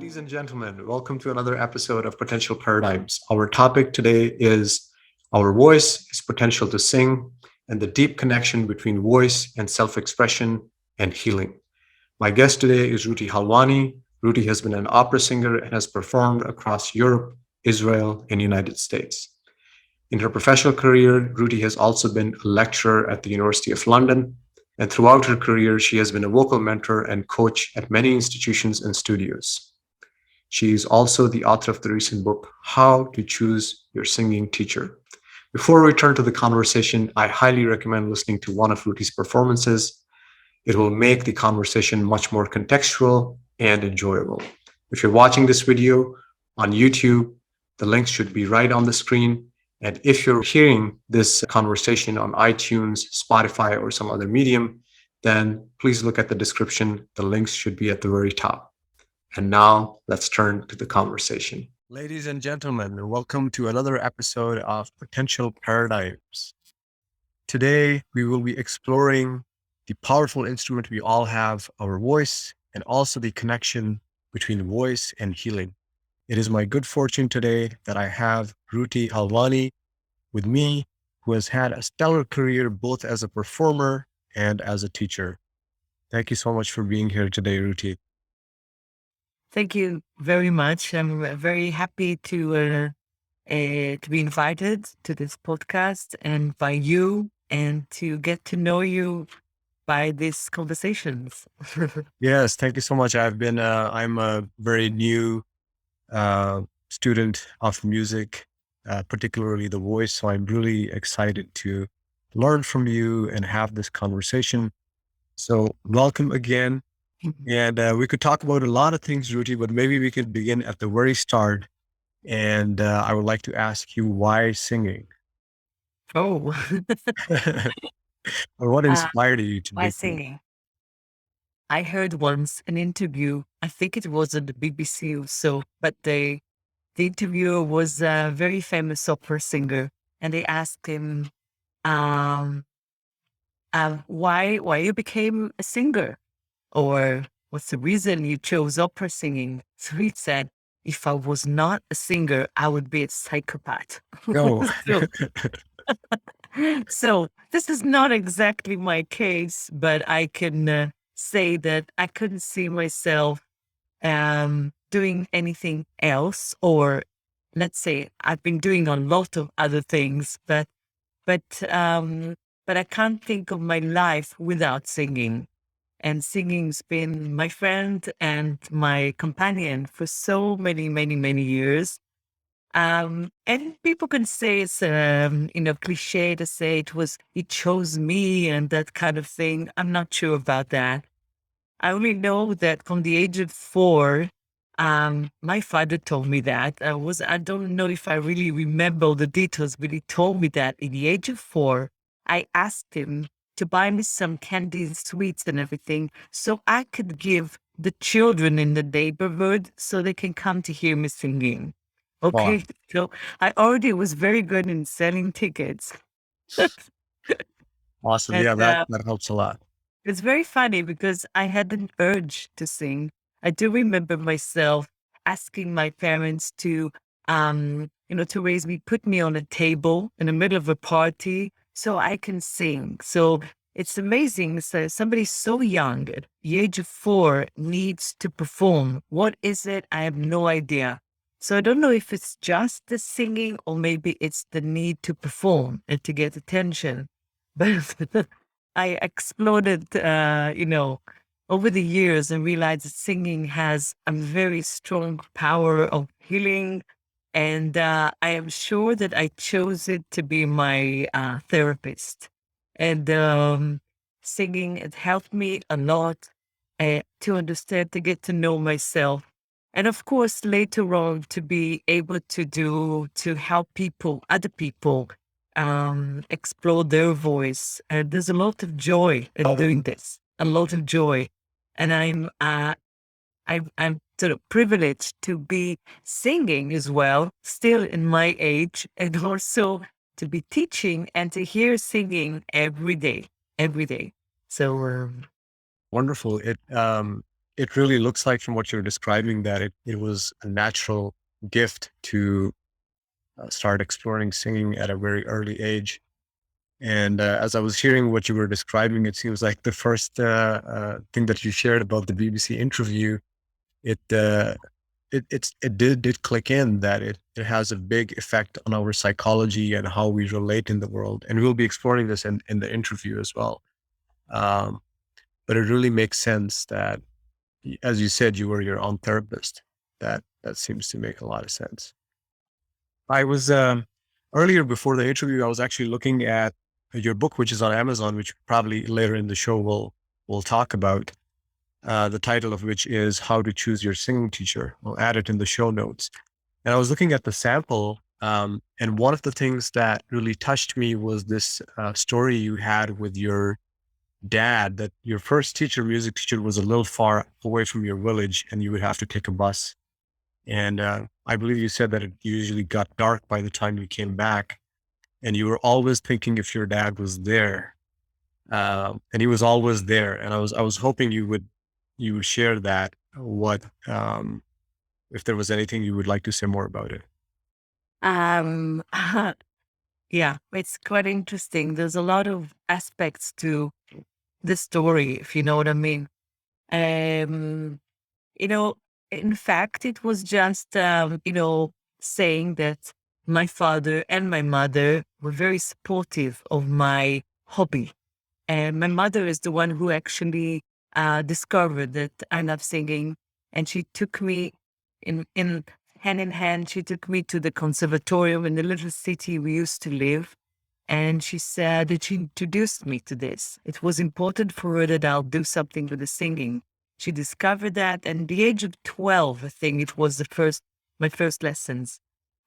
Ladies and gentlemen, welcome to another episode of Potential Paradigms. Our topic today is our voice is potential to sing and the deep connection between voice and self expression and healing. My guest today is Ruti Halvani. Ruti has been an opera singer and has performed across Europe, Israel, and United States. In her professional career, Ruti has also been a lecturer at the University of London, and throughout her career, she has been a vocal mentor and coach at many institutions and studios. She is also the author of the recent book, How to Choose Your Singing Teacher. Before we turn to the conversation, I highly recommend listening to one of Ruti's performances. It will make the conversation much more contextual and enjoyable. If you're watching this video on YouTube, the links should be right on the screen. And if you're hearing this conversation on iTunes, Spotify, or some other medium, then please look at the description. The links should be at the very top. And now let's turn to the conversation. Ladies and gentlemen, welcome to another episode of Potential Paradigms. Today, we will be exploring the powerful instrument we all have, our voice, and also the connection between voice and healing. It is my good fortune today that I have Ruti Halvani with me, who has had a stellar career both as a performer and as a teacher. Thank you so much for being here today, Ruti. Thank you very much. I'm very happy to be invited to this podcast and by you, and to get to know you by these conversations. Yes, thank you so much. I'm a very new student of music, particularly the voice. So I'm really excited to learn from you and have this conversation. So welcome again. And we could talk about a lot of things, Ruti, but maybe we could begin at the very start. And I would like to ask you, why singing? Oh, Or what uh, inspired you to why do so? singing? I heard once an interview. I think it was on the BBC or so, but the interviewer was a very famous opera singer, and they asked him, um, why you became a singer, or what's the reason you chose opera singing? So he said, if I was not a singer, I would be a psychopath. No. so, so this is not exactly my case, but I can say that I couldn't see myself doing anything else, or let's say I've been doing a lot of other things, but um, but I can't think of my life without singing. And singing's been my friend and my companion for so many, many, many years. And people can say it's, cliche to say it chose me and that kind of thing. I'm not sure about that. I only know that from the age of 4, my father told me that. I don't know if I really remember all the details, but he told me that at the age of 4, I asked him to buy me some candy and sweets and everything so I could give the children in the neighborhood so they can come to hear me singing. Wow. Okay, so I already was very good in selling tickets. Awesome. And Yeah, that helps a lot. it's very funny because I had an urge to sing. I do remember myself asking my parents to raise me, put me on a table in the middle of a party so I can sing. So it's amazing. So somebody so young, at the age of 4, needs to perform. What is it? I have no idea. So I don't know if it's just the singing or maybe it's the need to perform and to get attention. But I exploded, over the years, and realized that singing has a very strong power of healing. And I am sure that I chose it to be my therapist. And singing, it helped me a lot to understand, to get to know myself. And of course, later on, to be able to help people, other people, explore their voice. And there's a lot of joy in doing this, a lot of joy. And I'm sort of privileged to be singing as well, still in my age, and also to be teaching and to hear singing every day, every day. So Wonderful. it really looks like from what you're describing that it was a natural gift to start exploring singing at a very early age. And as I was hearing what you were describing, it seems like the first thing that you shared about the BBC interview, it did click in that it has a big effect on our psychology and how we relate in the world. And we'll be exploring this in the interview as well. Um, but it really makes sense that, as you said, you were your own therapist. That seems to make a lot of sense. I was earlier before the interview, I was actually looking at your book, which is on Amazon, which probably later in the show we'll talk about. The title of which is How to Choose Your Singing Teacher. We'll add it in the show notes. And I was looking at the sample, and one of the things that really touched me was this story you had with your dad, that your first music teacher was a little far away from your village and you would have to take a bus. And I believe you said that it usually got dark by the time you came back, and you were always thinking if your dad was there. And he was always there. And I was hoping you would share that, what, if there was anything you would like to say more about it. Um, yeah, it's quite interesting. There's a lot of aspects to the story, if you know what I mean. Um, you know, in fact, it was just, saying that my father and my mother were very supportive of my hobby. And my mother is the one who actually discovered that I love singing. And she took me in hand in hand. She took me to the conservatorium in the little city we used to live. And she said that she introduced me to this. It was important for her that I'll do something with the singing. She discovered that at the age of 12, I think it was my first lessons.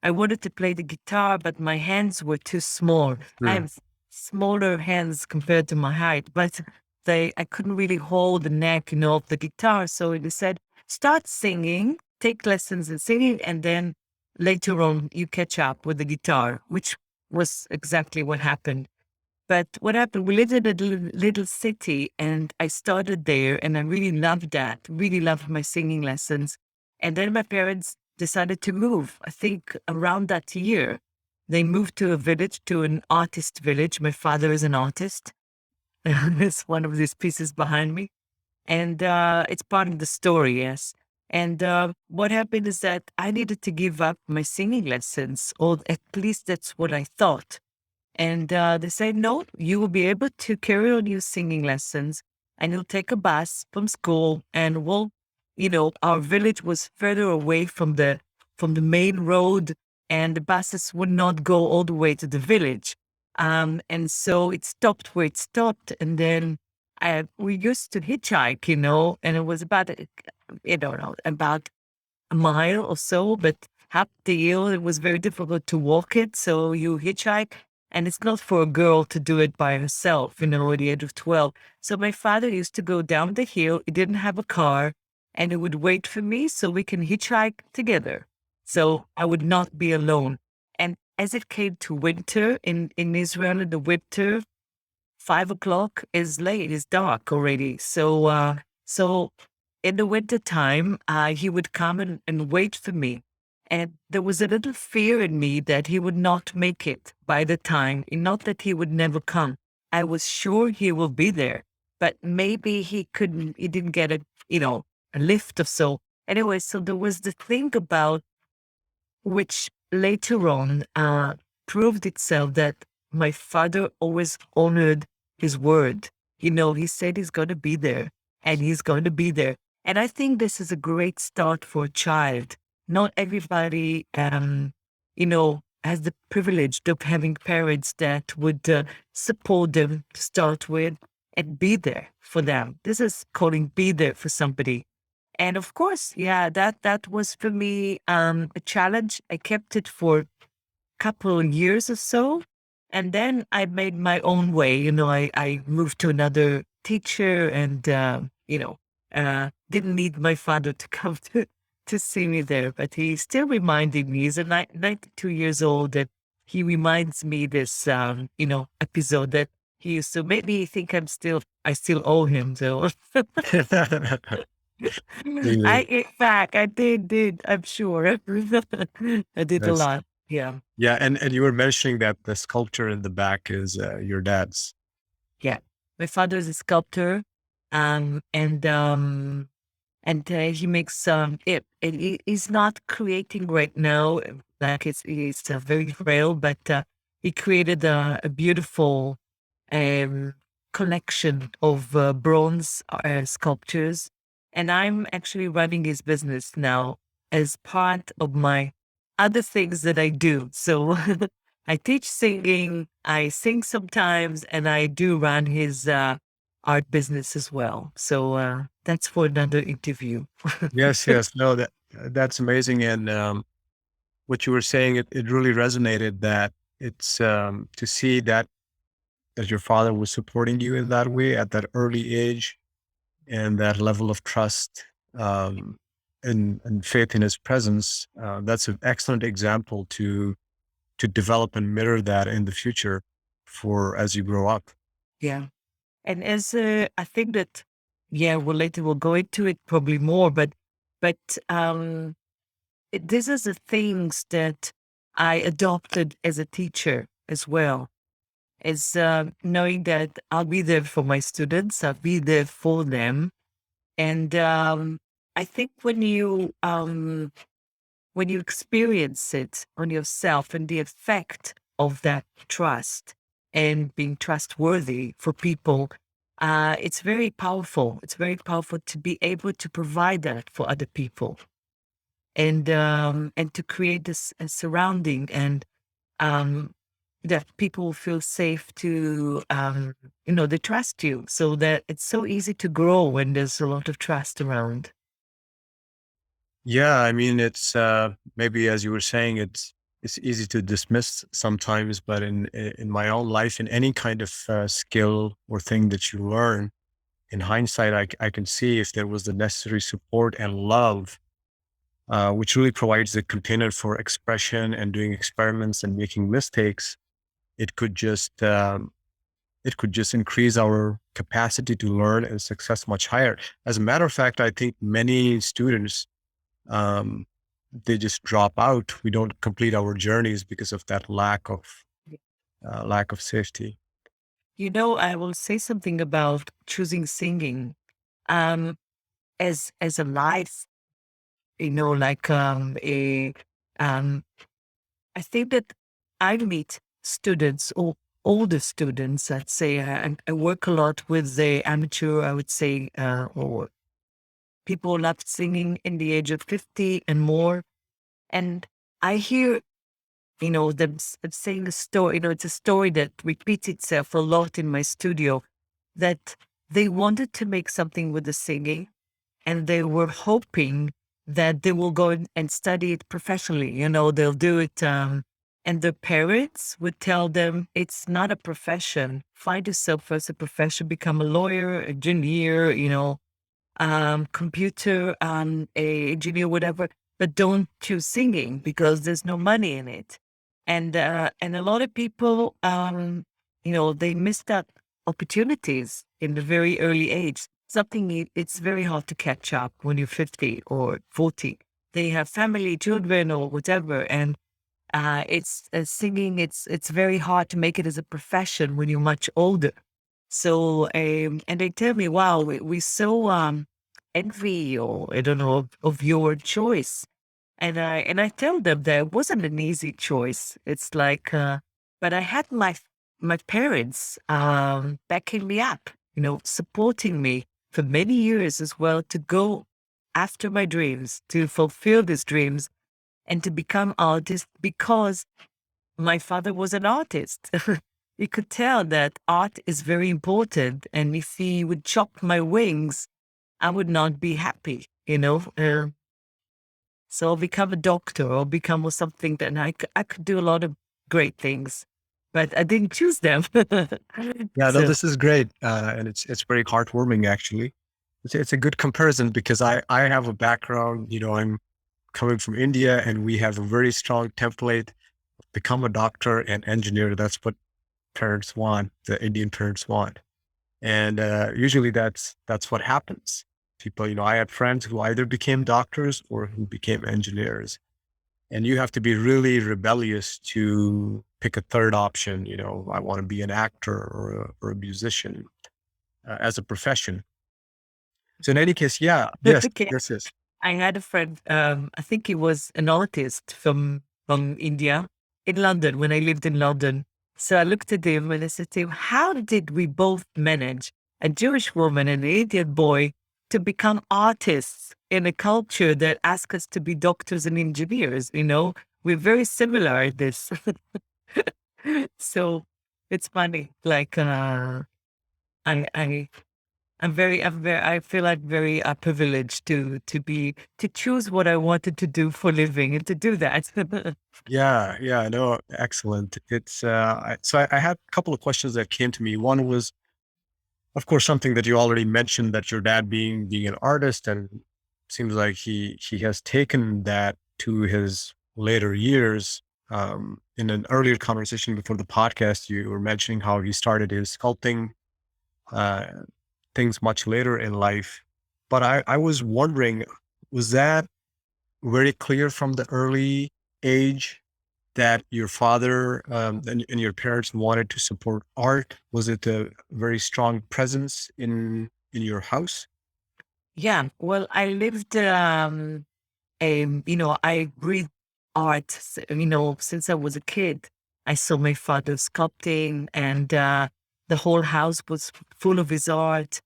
I wanted to play the guitar, but my hands were too small. I have smaller hands compared to my height, but I couldn't really hold the neck, of the guitar. So they said, start singing, take lessons in singing, and then later on you catch up with the guitar, which was exactly what happened. But what happened, we lived in a little city, and I started there, and I really loved that, really loved my singing lessons. And then my parents decided to move. I think around that year, they moved to a village, to an artist village. My father is an artist. It's one of these pieces behind me. And it's part of the story, yes. And what happened is that I needed to give up my singing lessons, or at least that's what I thought. And they said, no, you will be able to carry on your singing lessons, and you'll take a bus from school, and our village was further away from the main road, and the buses would not go all the way to the village. And so it stopped where it stopped. And then we used to hitchhike, and it was about, about a mile or so, but half the year it was very difficult to walk it. So you hitchhike, and it's not for a girl to do it by herself, at the age of 12. So my father used to go down the hill. He didn't have a car, and he would wait for me so we can hitchhike together. So I would not be alone. And as it came to winter in Israel, in the winter, 5 o'clock is late, it's dark already. So in the winter time, he would come and wait for me. And there was a little fear in me that he would not make it by the time, and not that he would never come. I was sure he will be there, but maybe he didn't get a lift or so. Anyway, so there was the thing about, which later on proved itself, that my father always honored his word. He said he's going to be there, and he's going to be there. And I think this is a great start for a child. Not everybody, has the privilege of having parents that would support them to start with and be there for them. This is calling be there for somebody. And of course, yeah, that was for me a challenge. I kept it for a couple of years or so. And then I made my own way. I moved to another teacher, and, didn't need my father to come to see me there. But he still reminded me, he's 92 years old, that he reminds me this, episode that he used to, maybe think I still owe him, though. Yeah. In fact, I did. I'm sure. I did a That's lot. Yeah. yeah. And you were mentioning that the sculpture in the back is your dad's. Yeah. My father is a sculptor. Um, and, um, he makes he's not creating right now, like it's very frail, but he created a beautiful um collection of bronze sculptures, and I'm actually running his business now as part of my other things that I do. So I teach singing, I sing sometimes, and I do run his art business as well. So that's for another interview. Yes, yes. No, that's amazing. And what you were saying, it really resonated that it's to see that your father was supporting you in that way at that early age and that level of trust um, and faith in his presence. That's an excellent example to develop and mirror that in the future for as you grow up. Yeah. And as I think that, yeah, well, later we'll go into it probably more, but this is the things that I adopted as a teacher as well. Is knowing that I'll be there for my students, I'll be there for them, and I think when you experience it on yourself and the effect of that trust and being trustworthy for people, it's very powerful. It's very powerful to be able to provide that for other people and to create this surrounding and um, that people feel safe to they trust you, so that it's so easy to grow when there's a lot of trust around. Yeah, I mean, it's maybe as you were saying, it's easy to dismiss sometimes, but in my own life, in any kind of skill or thing that you learn, in hindsight, I can see if there was the necessary support and love, which really provides the container for expression and doing experiments and making mistakes. It could just it could just increase our capacity to learn and success much higher. As a matter of fact, I think many students um, they just drop out. We don't complete our journeys because of that lack of safety. I will say something about choosing singing um as a life, like a um I think that I meet students or older students. I'd say I work a lot with the amateur, I would say, or people who love singing in the age of 50 and more. And I hear, them saying a story. It's a story that repeats itself a lot in my studio, that they wanted to make something with the singing and they were hoping that they will go and study it professionally. They'll do it. And their parents would tell them it's not a profession. Find yourself as a profession, become a lawyer, engineer, computer a engineer, whatever, but don't choose singing because there's no money in it. And a lot of people, they missed out opportunities in the very early age. It's very hard to catch up when you're 50 or 40. They have family, children, or whatever, and it's singing. It's very hard to make it as a profession when you're much older. So, and they tell me, wow, we so envy or I don't know of your choice. And I tell them that it wasn't an easy choice. It's like, but I had my parents backing me up, supporting me for many years as well to go after my dreams, to fulfill these dreams, and to become artist because my father was an artist. You could tell that art is very important. And if he would chop my wings, I would not be happy. So I'll become a doctor or become something that I could do a lot of great things, but I didn't choose them. Yeah, no, So this is great, and it's very heartwarming actually. It's a good comparison because I have a background. I'm coming from India, and we have a very strong template: become a doctor and engineer. That's what parents want, the Indian parents want, and usually that's what happens. people, I had friends who either became doctors or who became engineers. And you have to be really rebellious to pick a third option. I want to be an actor or a musician as a profession. So in any case, yeah, yes, Okay. yes, yes. I had a friend, I think he was an artist from India in London when I lived in London. So I looked at him and I said to him, how did we both manage, a Jewish woman and an Indian boy, to become artists in a culture that asks us to be doctors and engineers? We're very similar at this. So it's funny. Like, I, I, I feel like very privileged to choose what I wanted to do for living and to do that. Yeah, yeah, no, excellent. It's I had a couple of questions that came to me. One was, of course, something that you already mentioned, that your dad being an artist, and seems like he has taken that to his later years. In an earlier conversation before the podcast, you were mentioning how he started his sculpting uh, things much later in life. But I was wondering, was that very clear from the early age that your father and your parents wanted to support art? Was it a very strong presence in your house? Yeah, well, I lived, I breathed art, since I was a kid. I saw my father sculpting, and the whole house was full of his art,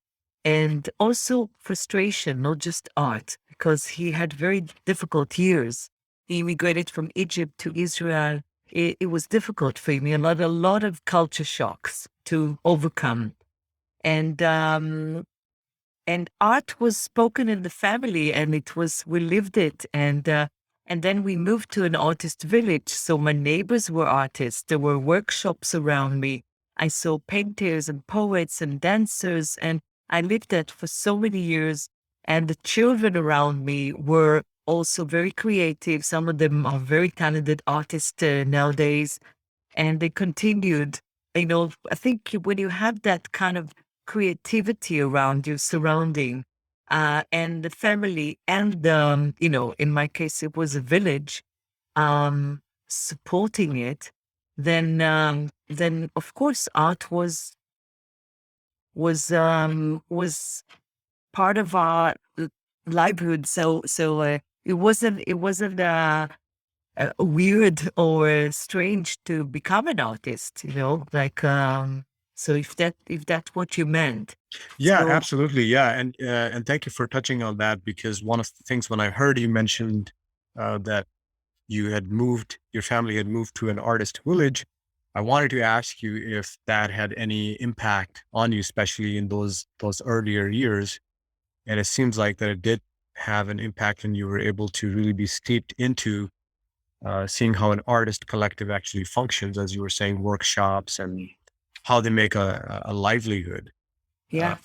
and also frustration, not just art, because he had very difficult years. He immigrated from Egypt to Israel. It was difficult for me, a lot of culture shocks to overcome. And art was spoken in the family, and we lived it. And then we moved to an artist village. So my neighbors were artists. There were workshops around me. I saw painters and poets and dancers, and I lived that for so many years. And the children around me were also very creative. Some of them are very talented artists nowadays, and they continued. I think when you have that kind of creativity around you, surrounding, and the family, and in my case, it was a village, supporting it, then of course art was part of our livelihood. So it wasn't weird or strange to become an artist, like, so if that's what you meant. Yeah, So absolutely. Yeah, and thank you for touching on that, because one of the things when I heard you mentioned that your family had moved to an artist village, I wanted to ask you if that had any impact on you, especially in those earlier years. And it seems like that it did have an impact, and you were able to really be steeped into seeing how an artist collective actually functions, as you were saying, workshops and how they make a livelihood. Uh, yeah,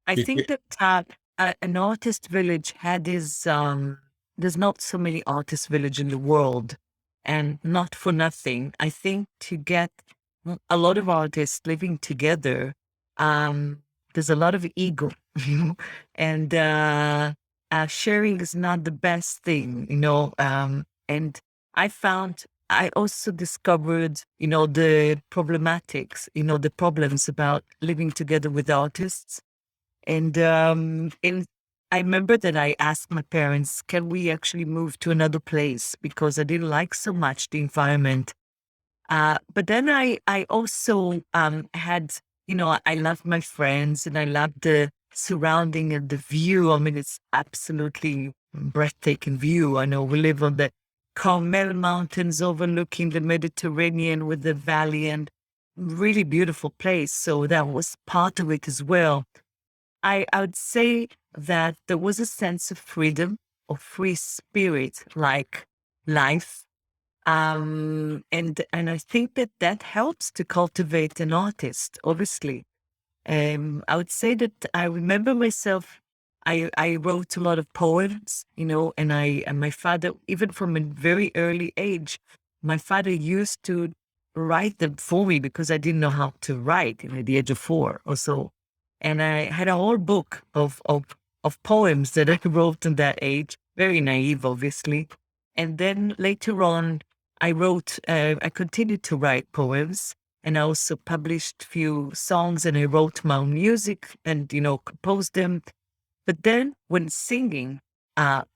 I it, think it- that an artist village had his, there's not so many artist village in the world, and not for nothing. I think to get a lot of artists living together, um, there's a lot of ego, and sharing is not the best thing, and I also discovered, the problematics, the problems about living together with artists. And I remember that I asked my parents, can we actually move to another place? Because I didn't like so much the environment. But then I also had, I loved my friends, and I loved the surrounding and the view. I mean, it's absolutely breathtaking view. I know we live on the Carmel Mountains overlooking the Mediterranean with the valley, and really beautiful place. So that was part of it as well. I would say that there was a sense of freedom, of free spirit, like life. And I think that that helps to cultivate an artist, obviously. I would say that I remember myself, I wrote a lot of poems, and my father, even from a very early age, my father used to write them for me because I didn't know how to write, at the age of 4 or so. And I had a whole book of poems that I wrote in that age, very naive, obviously. And then later on, I continued to write poems, and I also published few songs, and I wrote my own music and, composed them. But then when singing,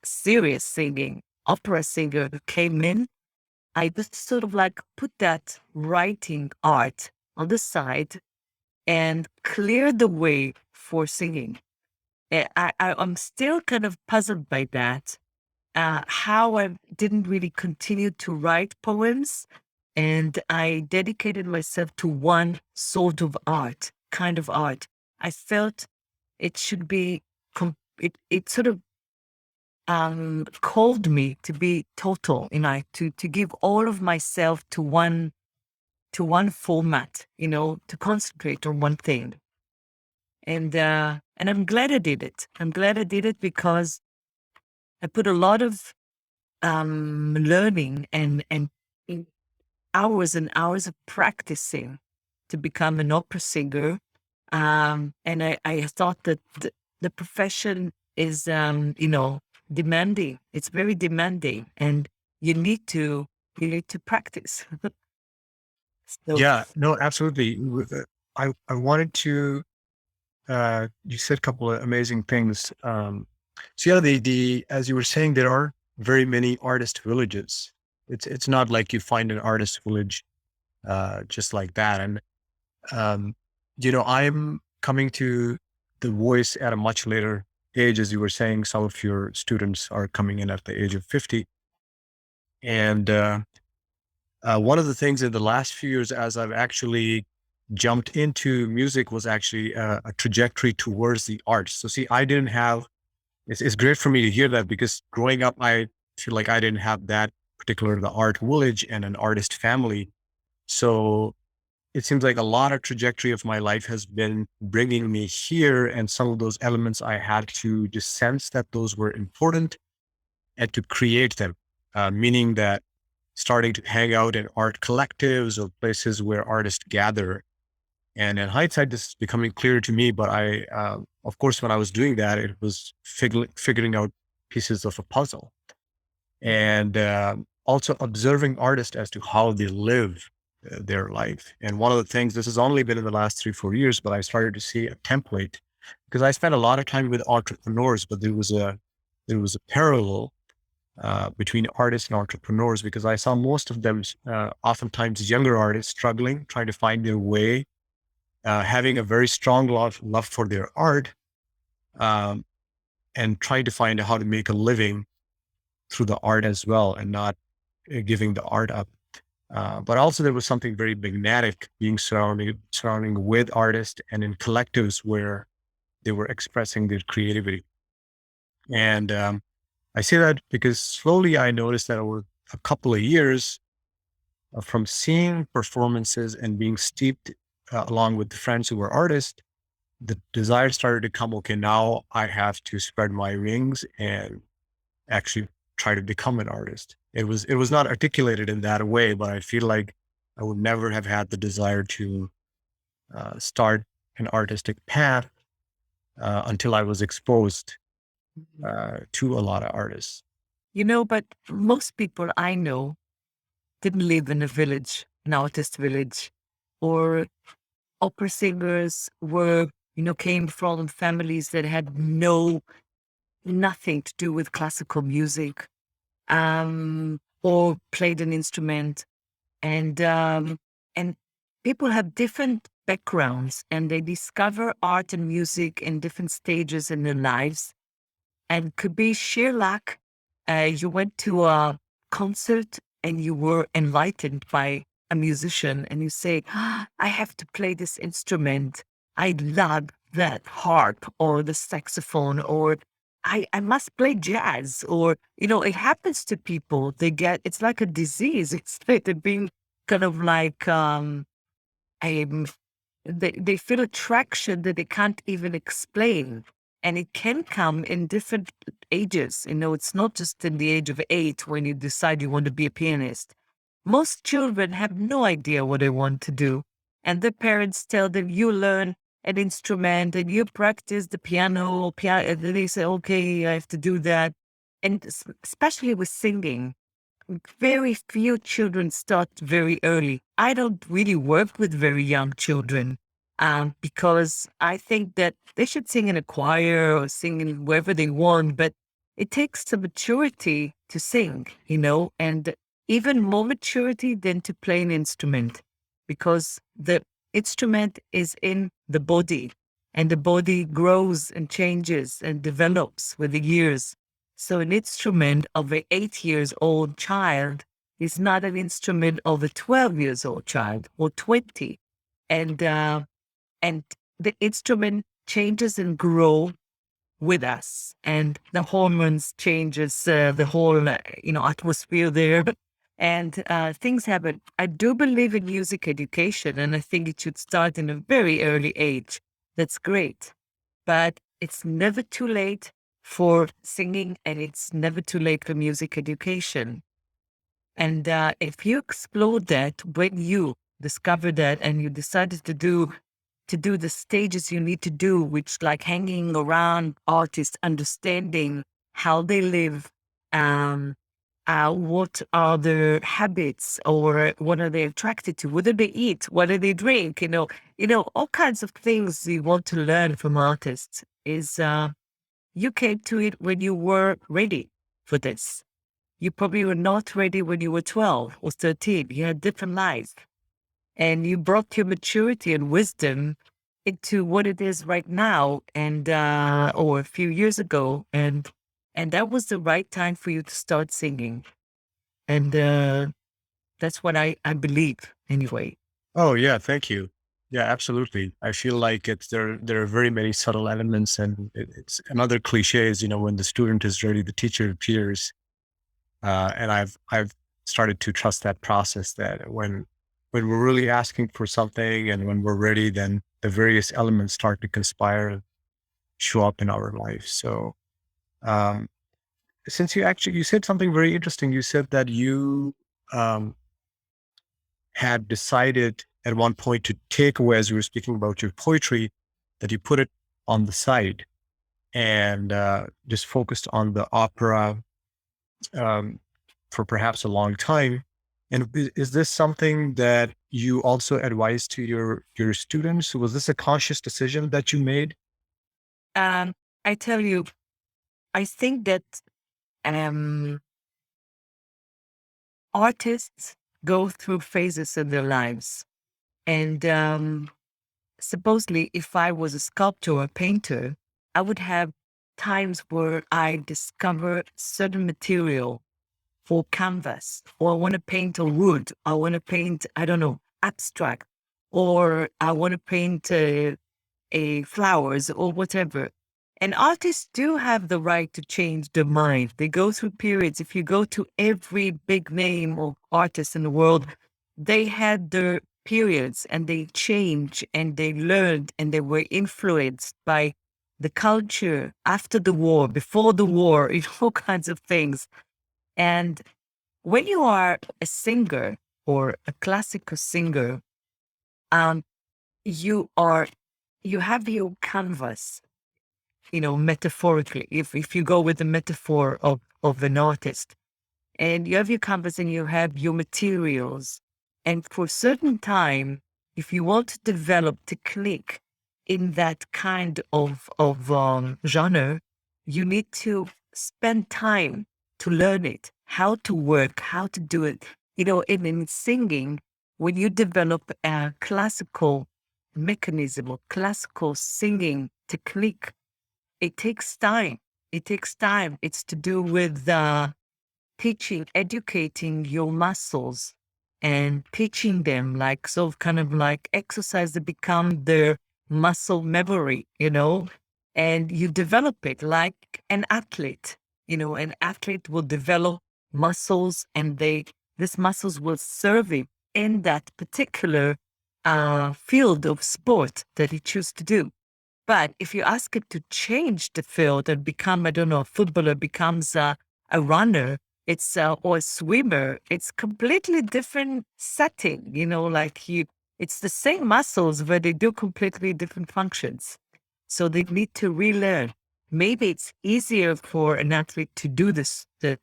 serious singing, opera singer came in, I just sort of like put that writing art on the side and cleared the way for singing. I'm still kind of puzzled by that, how I didn't really continue to write poems, and I dedicated myself to one sort of art, kind of art. I felt it should be, it sort of called me to be total, to give all of myself to one format, to concentrate on one thing. And I'm glad I did it. I'm glad I did it because I put a lot of learning and hours and hours of practicing to become an opera singer. And I thought that the profession is, demanding. It's very demanding, and you need to practice. So Yeah, no, absolutely. I wanted to, you said a couple of amazing things. So yeah, as you were saying, there are very many artist villages. It's not like you find an artist village, just like that. And, um, I'm coming to the voice at a much later age. As you were saying, some of your students are coming in at the age of 50. And, one of the things in the last few years, as I've actually jumped into music, was actually a trajectory towards the arts. So see, I didn't have, it's great for me to hear that, because growing up, I feel like I didn't have that particular, the art village and an artist family. So it seems like a lot of trajectory of my life has been bringing me here. And some of those elements, I had to just sense that those were important and to create them, meaning that starting to hang out in art collectives or places where artists gather. And in hindsight, this is becoming clear to me. But of course, when I was doing that, it was figuring out pieces of a puzzle, and also observing artists as to how they live their life. And one of the things, this has only been in the last 3-4 years, but I started to see a template, because I spent a lot of time with entrepreneurs, but there was a parallel between artists and entrepreneurs, because I saw most of them, oftentimes younger artists, struggling, trying to find their way, having a very strong love for their art, um, and trying to find out how to make a living through the art as well, and not giving the art up. But also there was something very magnetic being surrounding with artists and in collectives where they were expressing their creativity. And I say that because slowly I noticed that over a couple of years, from seeing performances and being steeped along with friends who were artists, the desire started to come, okay, now I have to spread my wings and actually try to become an artist. It was not articulated in that way, but I feel like I would never have had the desire to start an artistic path until I was exposed to a lot of artists. but most people I know didn't live in a village, an artist village, or opera singers came from families that had nothing to do with classical music, or played an instrument. And people have different backgrounds, and they discover art and music in different stages in their lives. And could be sheer luck. You went to a concert and you were enlightened by a musician, and you say, I have to play this instrument. I love that harp or the saxophone, or I must play jazz, or, it happens to people. It's like a disease. It's like they're being kind of like, um, they feel attraction that they can't even explain. And it can come in different ages. It's not just in the age of 8 when you decide you want to be a pianist. Most children have no idea what they want to do. And their parents tell them, you learn an instrument and you practice the piano, and then they say, okay, I have to do that. And especially with singing, very few children start very early. I don't really work with very young children because I think that they should sing in a choir or sing in wherever they want, but it takes some maturity to sing, and even more maturity than to play an instrument because the instrument is in the body and the body grows and changes and develops with the years. So an instrument of an 8 years old child is not an instrument of a 12 years old child or 20. And the instrument changes and grow with us, and the hormones changes the whole atmosphere there, and things happen. I do believe in music education, and I think it should start in a very early age. That's great, but it's never too late for singing, and it's never too late for music education. And if you explore that when you discover that and you decided to do the stages you need to do, which like hanging around artists, understanding how they live, what are their habits, or what are they attracted to, what do they eat, what do they drink, all kinds of things you want to learn from artists is you came to it when you were ready for this. You probably were not ready when you were 12 or 13. You had different lives and you brought your maturity and wisdom into what it is right now and or a few years ago, and that was the right time for you to start singing, and that's what I believe anyway. Oh yeah, thank you. Yeah, absolutely. I feel like there are very many subtle elements, and it's another cliche is when the student is ready, the teacher appears. And I've started to trust that process, that when we're really asking for something and when we're ready, then the various elements start to conspire and show up in our life. So um, since you said something very interesting, you said that you um, had decided at one point to take away, as you were speaking about your poetry, that you put it on the side and just focused on the opera um, for perhaps a long time. And is this something that you also advise to your students? Was this a conscious decision that you made? um I tell you, I think that um artists go through phases in their lives, and supposedly, if I was a sculptor or a painter, I would have times where I discover certain material for canvas, or I want to paint a wood, I want to paint, I don't know, abstract, or I want to paint a flowers or whatever. And artists do have the right to change their mind. They go through periods. If you go to every big name of artists in the world, they had their periods and they changed and they learned and they were influenced by the culture after the war, before the war, all kinds of things. And when you are a singer or a classical singer, um, you are you have your canvas, metaphorically, if you go with the metaphor of an artist, and you have your canvas and you have your materials. And for a certain time, if you want to develop technique in that kind of genre, you need to spend time to learn it, how to work, how to do it. In singing, when you develop a classical mechanism or classical singing technique, it takes time. It takes time. It's to do with teaching, educating your muscles and teaching them like sort of kind of like exercise that become their muscle memory, and you develop it like an athlete. An athlete will develop muscles and these muscles will serve him in that particular field of sport that he chooses to do. But if you ask it to change the field and become, I don't know, a footballer becomes a runner, or a swimmer, it's completely different setting. Like It's the same muscles, but they do completely different functions. So they need to relearn. Maybe it's easier for an athlete to do this, to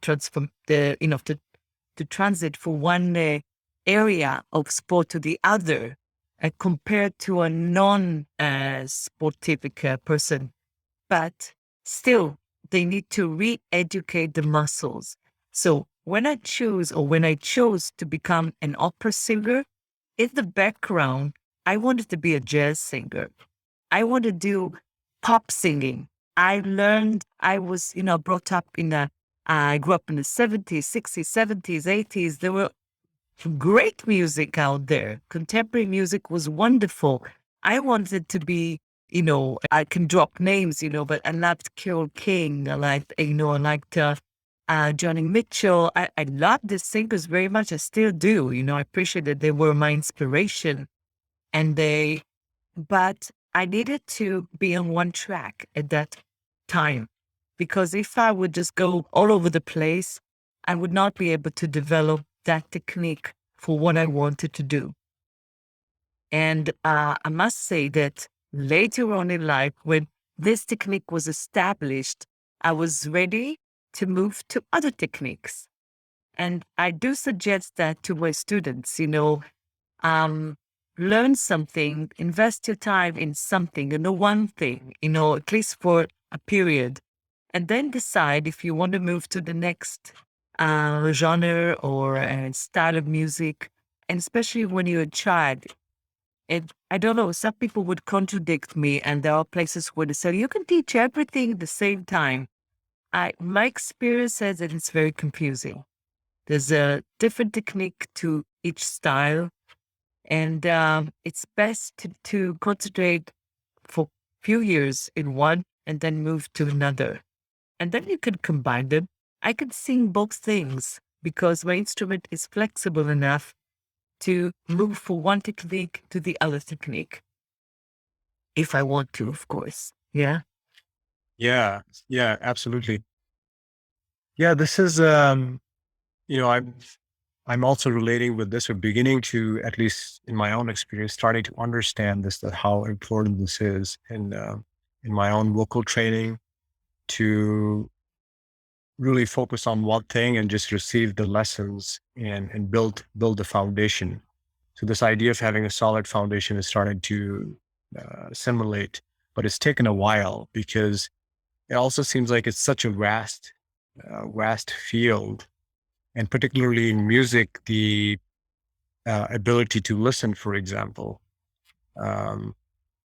transit from one area of sport to the other, compared to a non-sportific person. But still, they need to re-educate the muscles. So when I chose to become an opera singer, in the background, I wanted to be a jazz singer. I want to do pop singing. I was, brought up I grew up in the 70s, 60s, 70s, 80s. There were great music out there. Contemporary music was wonderful. I wanted to be, I can drop names, but I loved Carole King. I liked Johnny Mitchell. I loved the singers very much. I still do. I appreciate that they were my inspiration. And but I needed to be on one track at that time, because if I would just go all over the place, I would not be able to develop that technique for what I wanted to do. And I must say that later on in life, when this technique was established, I was ready to move to other techniques. And I do suggest that to my students, um, learn something, invest your time in something, one thing, at least for a period, and then decide if you want to move to the next genre or style of music. And especially when you're a child, I don't know, some people would contradict me, and there are places where they say you can teach everything at the same time. My experience says that it's very confusing. There's a different technique to each style, and it's best to concentrate for a few years in one and then move to another. And then you can combine them. I can sing both things because my instrument is flexible enough to move from one technique to the other technique. If I want to, of course. Yeah. Yeah, yeah, absolutely. Yeah, this is I'm also relating with this or beginning to, at least in my own experience, starting to understand this, that how important this is in my own vocal training, to really focus on one thing and just receive the lessons and build the foundation. So this idea of having a solid foundation is starting to assimilate, but it's taken a while because it also seems like it's such a vast field, and particularly in music, the ability to listen, for example, um,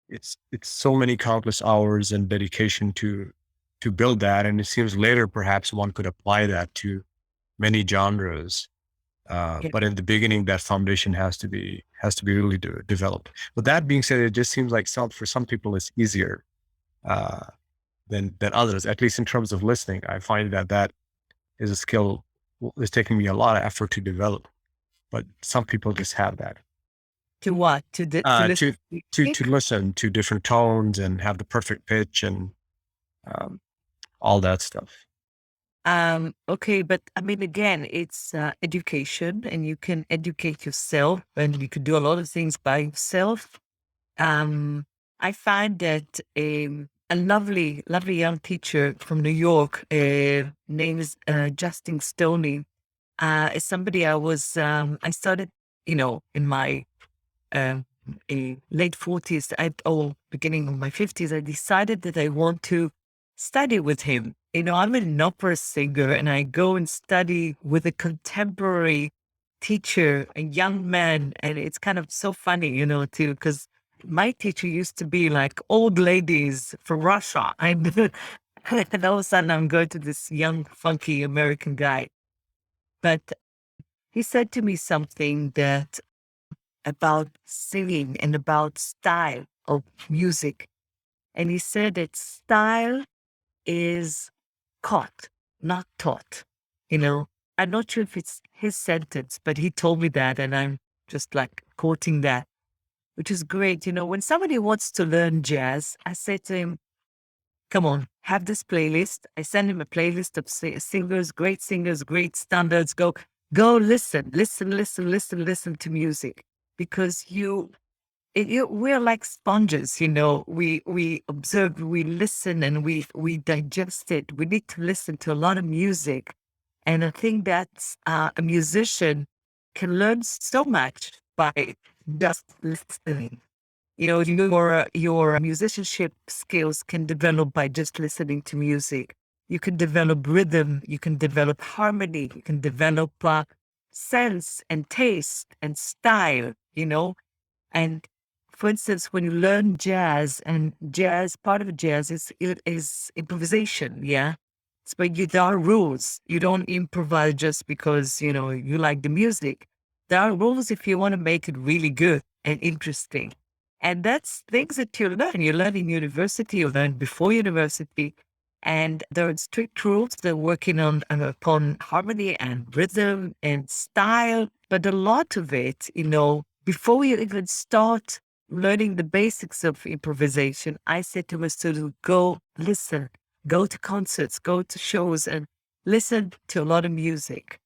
it's so many countless hours and dedication to build that, and it seems later perhaps one could apply that to many genres. Yeah. But in the beginning, that foundation has to be really developed. But that being said, it just seems like for some people it's easier uh, than others. At least in terms of listening, I find that is a skill is taking me a lot of effort to develop. But some people just have that To what? To listen to to to music? listen to different tones and have the perfect pitch and um, all that stuff. Okay, but I mean, again, it's education, and you can educate yourself, and you can do a lot of things by yourself. Um, I find that a lovely, lovely young teacher from New York, name is Justin Stoney, is somebody I started, in my um, late 40s, beginning of my 50s. I decided that I want to study with him. I'm an opera singer, and I go and study with a contemporary teacher, a young man. And it's kind of so funny, too, because my teacher used to be like old ladies from Russia. And all of a sudden I'm going to this young, funky American guy. But he said to me something that about singing and about style of music. And he said that style is caught, not taught. I'm not sure if it's his sentence, but he told me that, and I'm just like quoting that, which is great. When somebody wants to learn jazz, I say to him, come on, have this playlist. I send him a playlist of singers, great standards. Go listen to music, because we're like sponges, we observe, we listen, and we digest it. We need to listen to a lot of music. And I think that a musician can learn so much by just listening. Your musicianship skills can develop by just listening to music. You can develop rhythm, you can develop harmony, you can develop sense and taste and style, and for instance, when you learn jazz, and jazz, part of jazz is improvisation, yeah. But there are rules. You don't improvise just because you like the music. There are rules if you want to make it really good and interesting, and that's things that you learn. You learn in university. You learn before university, and there are strict rules. They're working on upon harmony and rhythm and style, but a lot of it, before you even start learning the basics of improvisation, I said to my students, go listen, go to concerts, go to shows, and listen to a lot of music.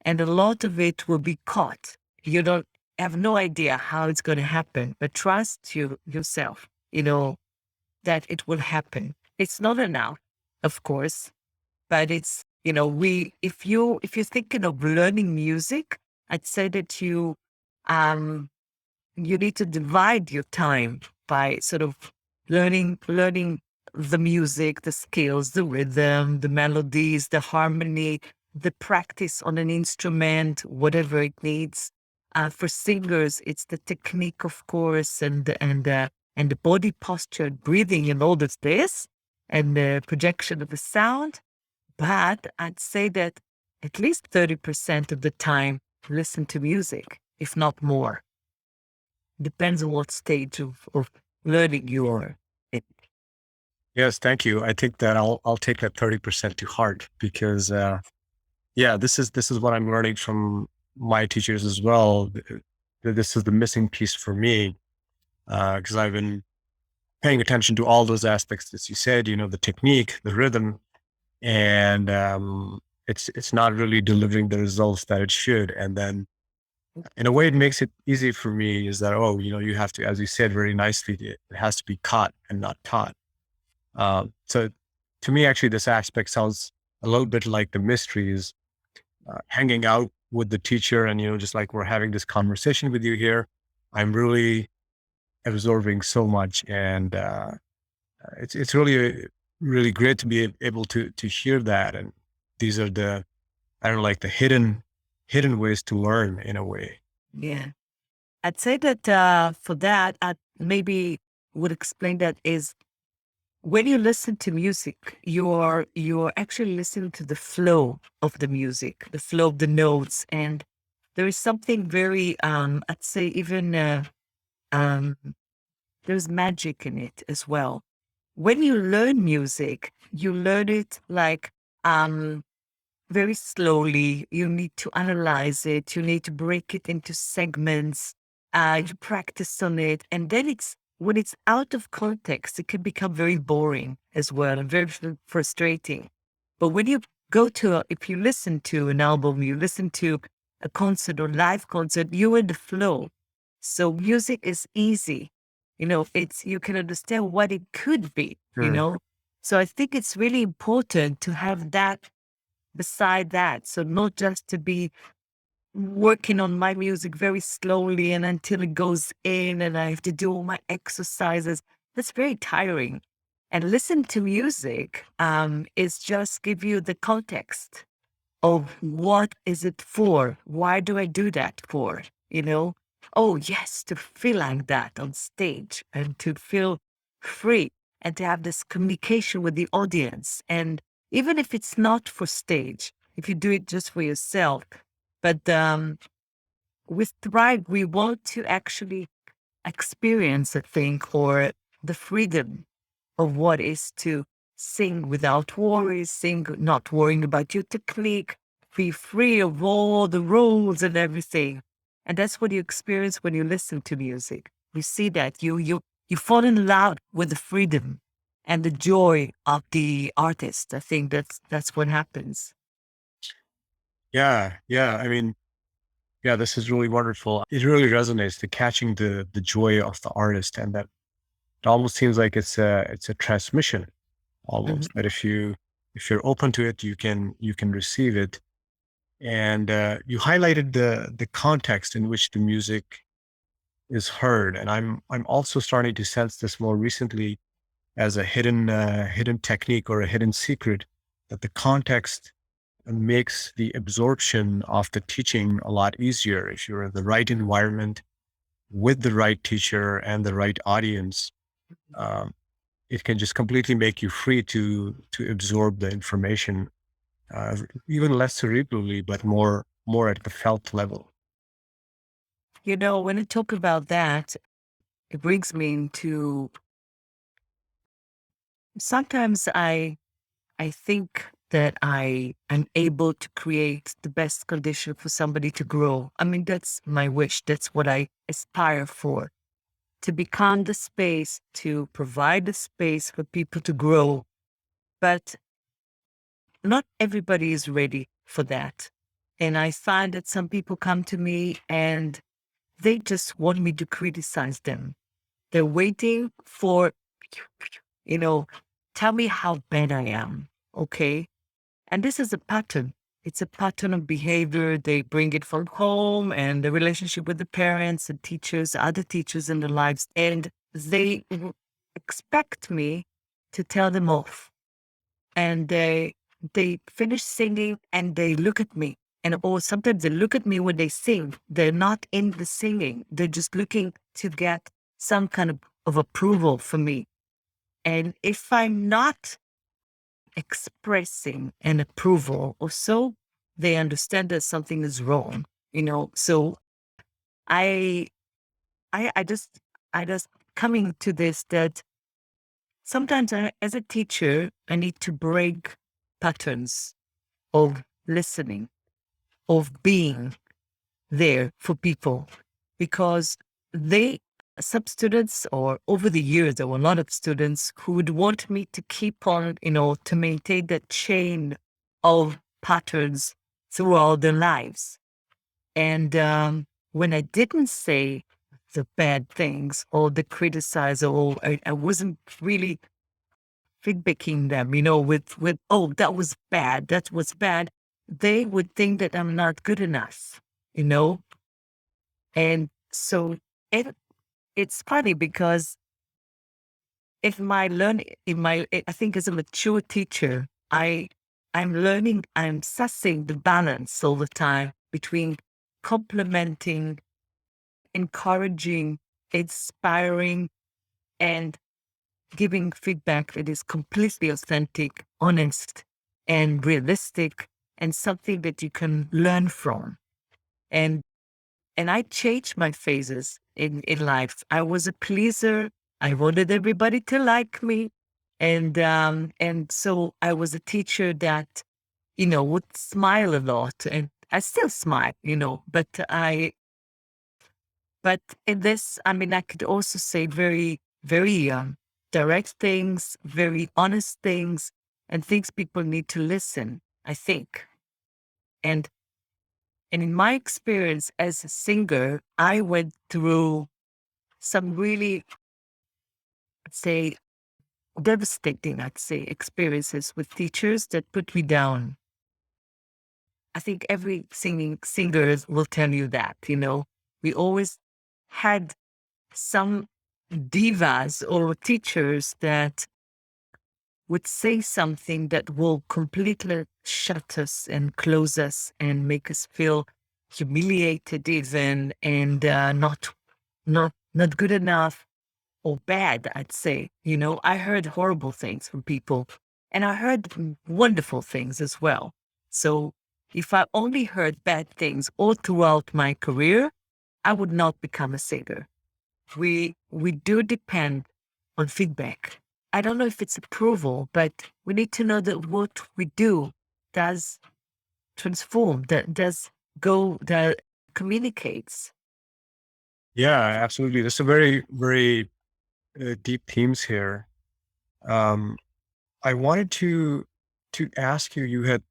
And a lot of it will be caught. You don't have no idea how it's going to happen, but trust yourself, that it will happen. It's not enough, of course, but it's, if you're thinking of learning music, I'd say that um, you need to divide your time by sort of learning the music, the skills, the rhythm, the melodies, the harmony, the practice on an instrument, whatever it needs. For singers, it's the technique, of course, and the body posture, breathing, and all of this, and the projection of the sound. But I'd say that at least 30% of the time, listen to music, if not more. Depends on what stage of learning you are in. Yes, thank you. I think that I'll take that 30% to heart because this is what I'm learning from my teachers as well. This is the missing piece for me because I've been paying attention to all those aspects, as you said, the technique, the rhythm, and it's not really delivering the results that it should. And then in a way, it makes it easy for me is that, you have to, as you said very nicely, it has to be caught and not taught. So to me, actually, this aspect sounds a little bit like the mysteries, hanging out with the teacher and, just like we're having this conversation with you here, I'm really absorbing so much. And it's really, really great to be able to hear that. And these are I don't know, like the hidden ways to learn in a way. Yeah. I'd say that for that, I maybe would explain that is when you listen to music, you're actually listening to the flow of the music, the flow of the notes. And there is something very I'd say even um there's magic in it as well. When you learn music, you learn it like um very slowly. You need to analyze it. You need to break it into segments. You practice on it. And then when it's out of context, it can become very boring as well and very frustrating. But when you if you listen to an album, you listen to a concert or live concert, you're in the flow. So music is easy. You can understand what it could be. So I think it's really important to have that beside that. So not just to be working on my music very slowly and until it goes in and I have to do all my exercises. That's very tiring. And listen to music is just give you the context of what is it for? Why do I do that for? You know? Oh, yes, to feel like that on stage and to feel free and to have this communication with the audience. And even if it's not for stage, if you do it just for yourself, but with Thrive, we want to actually experience a thing or the freedom of what is to sing without worries, sing not worrying about your technique, be free of all the rules and everything. And that's what you experience when you listen to music. You see that you fall in love with the freedom and the joy of the artist. I think that's what happens. Yeah. Yeah. I mean, Yeah, this is really wonderful. It really resonates to catching the joy of the artist, and that it almost seems like it's a transmission Mhm. almost. That if you're open to it, you can receive it. And you highlighted the context in which the music is heard, and I'm also starting to sense this more recently as a hidden technique or a hidden secret, that the context makes the absorption of the teaching a lot easier if you're in the right environment with the right teacher and the right audience. Um, it can just completely make you free to absorb the information, uh, even less cerebrally, but more at the felt level. When I talk about that, it brings me into sometimes I think that I am able to create the best condition for somebody to grow. I mean, that's my wish. That's what I aspire for, to become the space, to provide the space for people to grow. But not everybody is ready for that. And I find that some people come to me and they just want me to criticize them. They're waiting for, you know, tell me how bad I am. Okay. And this is a pattern. It's a pattern of behavior. They bring it from home and the relationship with the parents and teachers, other teachers in their lives. And they expect me to tell them off. And they finish singing and they look at me. And or sometimes they look at me when they sing. They're not in the singing. They're just looking to get some kind of approval from me. And if I'm not expressing an approval or so, they understand that something is wrong. So I I just coming to this that sometimes as a teacher, I need to break patterns of listening, of being there for people because they some students or over the years there were a lot of students who would want me to keep on to maintain that chain of patterns throughout their lives. And when I didn't say the bad things or the criticize or I wasn't really feedbacking them with oh, that was bad, that was bad, they would think that I'm not good enough you know and so it's funny because if my learning in my I think as a mature teacher, I'm learning, I'm sussing the balance all the time between complimenting, encouraging, inspiring, and giving feedback that is completely authentic, honest, and realistic, and something that you can learn from. And and I changed my phases in life. I was a pleaser. I wanted everybody to like me. And so I was a teacher that, would smile a lot. And I still smile, but in this, I mean, I could also say very, very direct things, very honest things, and things people need to listen, I think. And and in my experience as a singer, I went through some really, I'd say, devastating, I'd say, experiences with teachers that put me down. I think every singing singer will tell you that. We always had some divas or teachers that would say something that will completely shut us and close us and make us feel humiliated even and not good enough or bad, I'd say. I heard horrible things from people and I heard wonderful things as well. So if I only heard bad things all throughout my career, I would not become a singer. We do depend on feedback. I don't know if it's approval, but we need to know that what we do does transform, that does go, that communicates. Yeah, absolutely. There's some very, very deep themes here. Um, I wanted to ask you. You had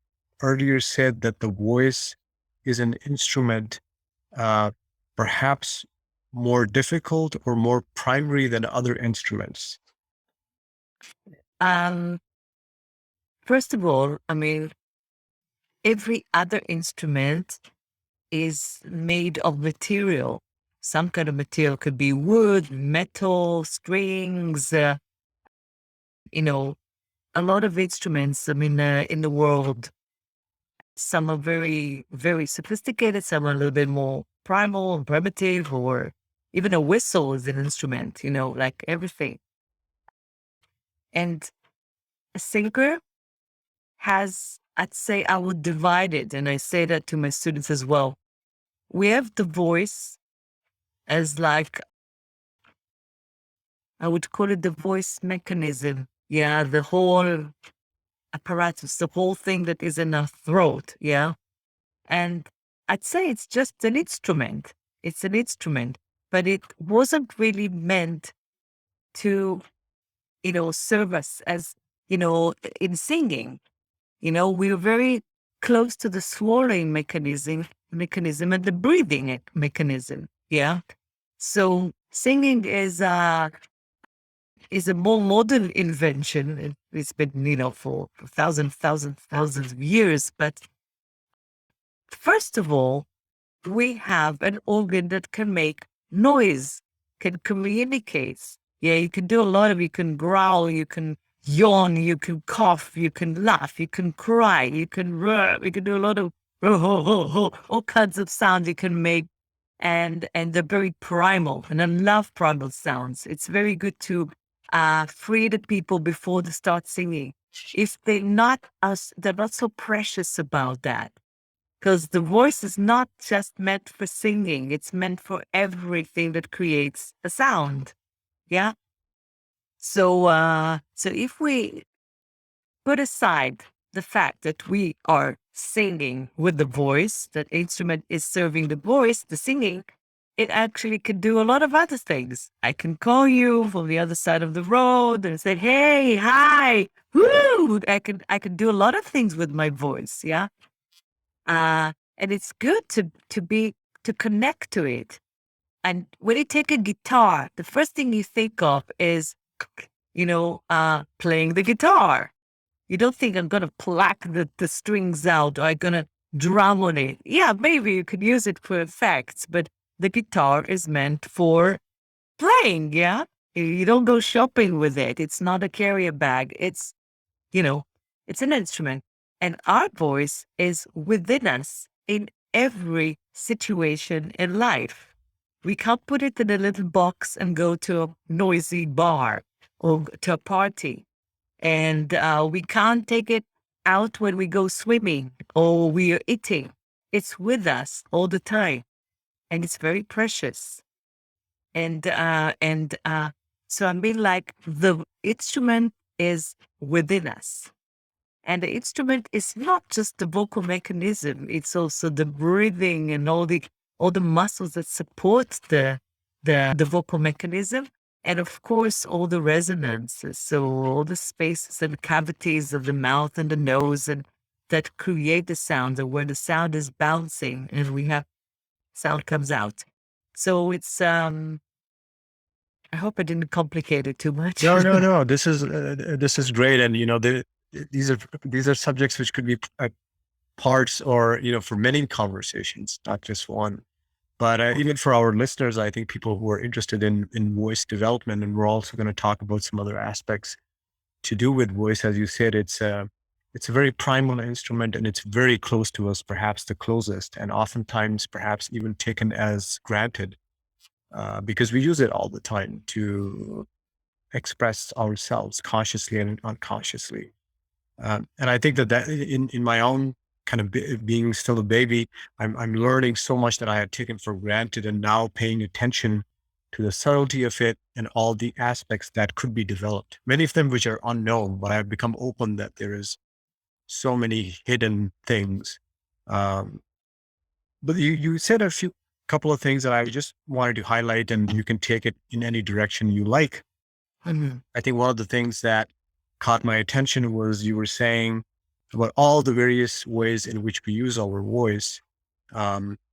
earlier said that the voice is an instrument perhaps more difficult or more primary than other instruments? Um, First of all, I mean, every other instrument is made of material. Some kind of material could be wood, metal, strings, you know, a lot of instruments, I mean, in the world. Some are very, very sophisticated. Some are a little bit more primal and primitive, or even a whistle is an instrument, like everything. And a singer has, I'd say I would divide it, and I say that to my students as well. We have the voice as like, I would call it the voice mechanism. Yeah, the whole apparatus, the whole thing that is in our throat. Yeah. And I'd say it's just an instrument. It's an instrument, but it wasn't really meant to, serve us as, in singing. We're very close to the swallowing mechanism and the breathing mechanism. Yeah. So singing is a more modern invention. It's been, for thousands of years. But first of all, we have an organ that can make noise, can communicate. Yeah, you can do a lot of, you can growl, you can yawn, you can cough, you can laugh, you can cry, you can roar, you can do a lot of all kinds of sounds you can make. And they're very primal, and I love primal sounds. It's very good to free the people before they start singing. If they're not so precious about that, because the voice is not just meant for singing. It's meant for everything that creates a sound. Yeah. So if we put aside the fact that we are singing with the voice, that instrument is serving the voice, the singing, it actually can do a lot of other things. I can call you from the other side of the road and say, "Hey, hi, woo!" I can do a lot of things with my voice. Yeah. And it's good to connect to it. And when you take a guitar, the first thing you think of is, playing the guitar. You don't think I'm gonna pluck the strings out, or I'm gonna drum on it. Yeah, maybe you could use it for effects, but the guitar is meant for playing. Yeah, you don't go shopping with it. It's not a carrier bag. You know, it's an instrument. And our voice is within us in every situation in life. We can't put it in a little box and go to a noisy bar or to a party. And we can't take it out when we go swimming or we are eating. It's with us all the time. And it's very precious. And so I mean, like, the instrument is within us. And the instrument is not just the vocal mechanism; it's also the breathing and all the muscles that support the vocal mechanism, and of course all the resonances. So all the spaces and cavities of the mouth and the nose, and that create the sound, and where the sound is bouncing, and we have sound comes out. So it's I hope I didn't complicate it too much. No. This is great, and these are subjects which could be parts, or for many conversations, not just one. But even for our listeners, I think people who are interested in voice development, and we're also going to talk about some other aspects to do with voice. As you said, it's a very primal instrument, and it's very close to us, perhaps the closest, and oftentimes perhaps even taken as granted, because we use it all the time to express ourselves consciously and unconsciously. And I think that in my own kind of being still a baby, I'm learning so much that I had taken for granted, and now paying attention to the subtlety of it and all the aspects that could be developed. Many of them which are unknown, but I've become open that there is so many hidden things. Um, but you said a couple of things that I just wanted to highlight, and you can take it in any direction you like. Mhm. I think one of the things that caught my attention was you were saying about all the various ways in which we use our voice.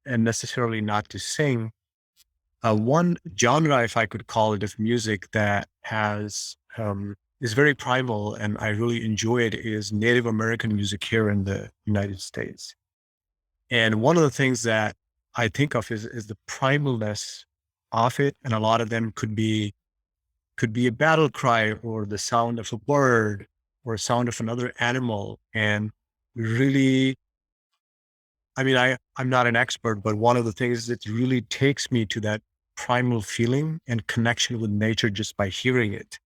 and necessarily not to sing. One genre, if I could call it, of music that is very primal and I really enjoy it is Native American music here in the United States. And one of the things that I think of is the primalness of it. And a lot of them could be a battle cry or the sound of a bird or a sound of another animal. And really, I mean, I'm not an expert, but one of the things that really takes me to that primal feeling and connection with nature just by hearing it.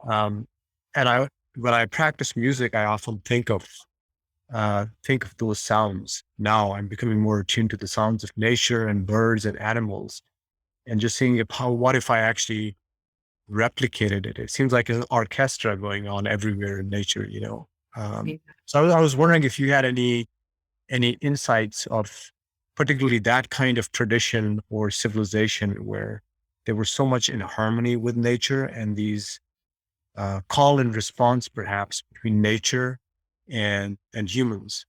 Um, and when I practice music, I often think of those sounds. Now I'm becoming more attuned to the sounds of nature and birds and animals, and just seeing what if I actually replicated it. It seems like an orchestra going on everywhere in nature, you know. Yeah. So I was wondering if you had any insights of particularly that kind of tradition or civilization where they were so much in harmony with nature and these call and response perhaps between nature and humans.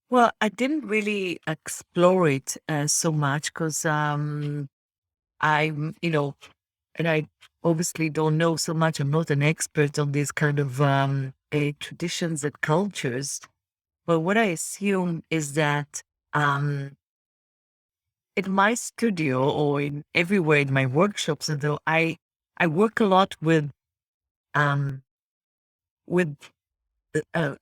Well, I didn't really explore it so much because I'm, and I obviously don't know so much. I'm not an expert on these kind of traditions and cultures. But what I assume is that um, in my studio or in everywhere in my workshops, and though I work a lot um, with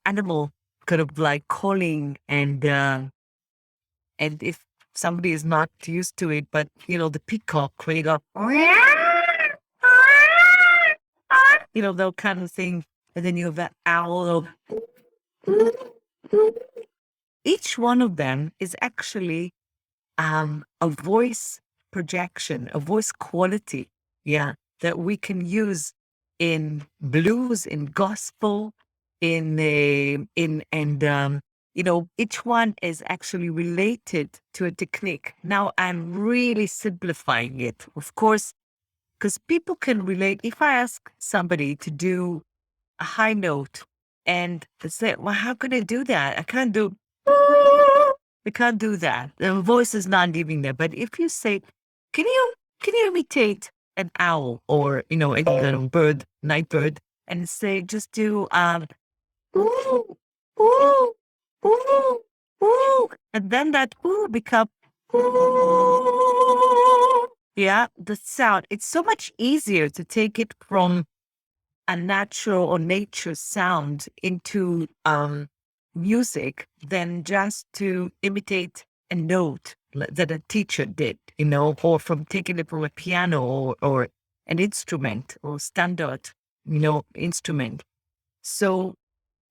animal kind of like calling and if somebody is not used to it, but the peacock when you go, that kind of thing, and then you have that owl. Each one of them is actually a voice projection, a voice quality, yeah, that we can use in blues, in gospel, in and each one is actually related to a technique. Now I'm really simplifying it, of course, because people can relate. If I ask somebody to do a high note and they say, well, how can I do that? I can't do that. The voice is not leaving there. But if you say, can you imitate an owl or, any kind of bird, night bird, and say, just do, ooh, ooh, ooh, ooh. And then that ooh become, ooh. Yeah, the sound. It's so much easier to take it from a natural or nature sound into music than just to imitate a note that a teacher did, or from taking it from a piano or an instrument or standard, instrument. So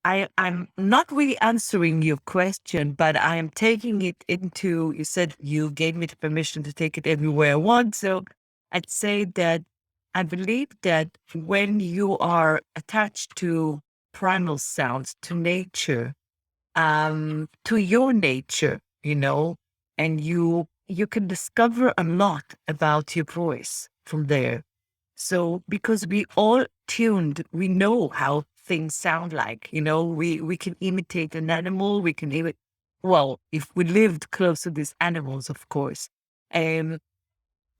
I'm not really answering your question, but I am taking it into, you said you gave me the permission to take it everywhere I want. So I'd say that I believe that when you are attached to primal sounds, to nature, to your nature, and you can discover a lot about your voice from there. So because we all tuned, we know how things sound like, we can imitate an animal, we can even, well, if we lived close to these animals, of course, but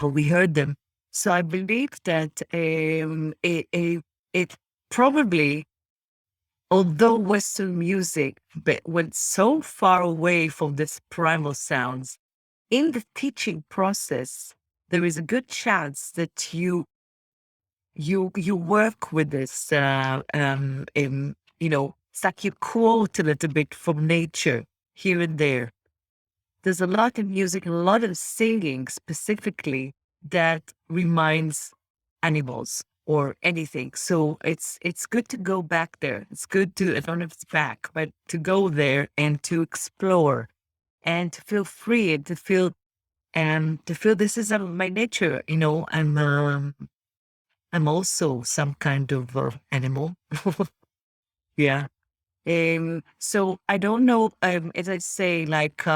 we heard them. So I believe that it probably, although Western music went so far away from this primal sounds, in the teaching process, there is a good chance that you work with this, it's like you quote a little bit from nature here and there. There's a lot of music, a lot of singing specifically that reminds animals or anything. So it's good to go back there. It's good to, I don't know if it's back, but to go there and to explore and to feel free and to feel this is my nature. I'm also some kind of animal. Yeah. So I don't know, as I say, like,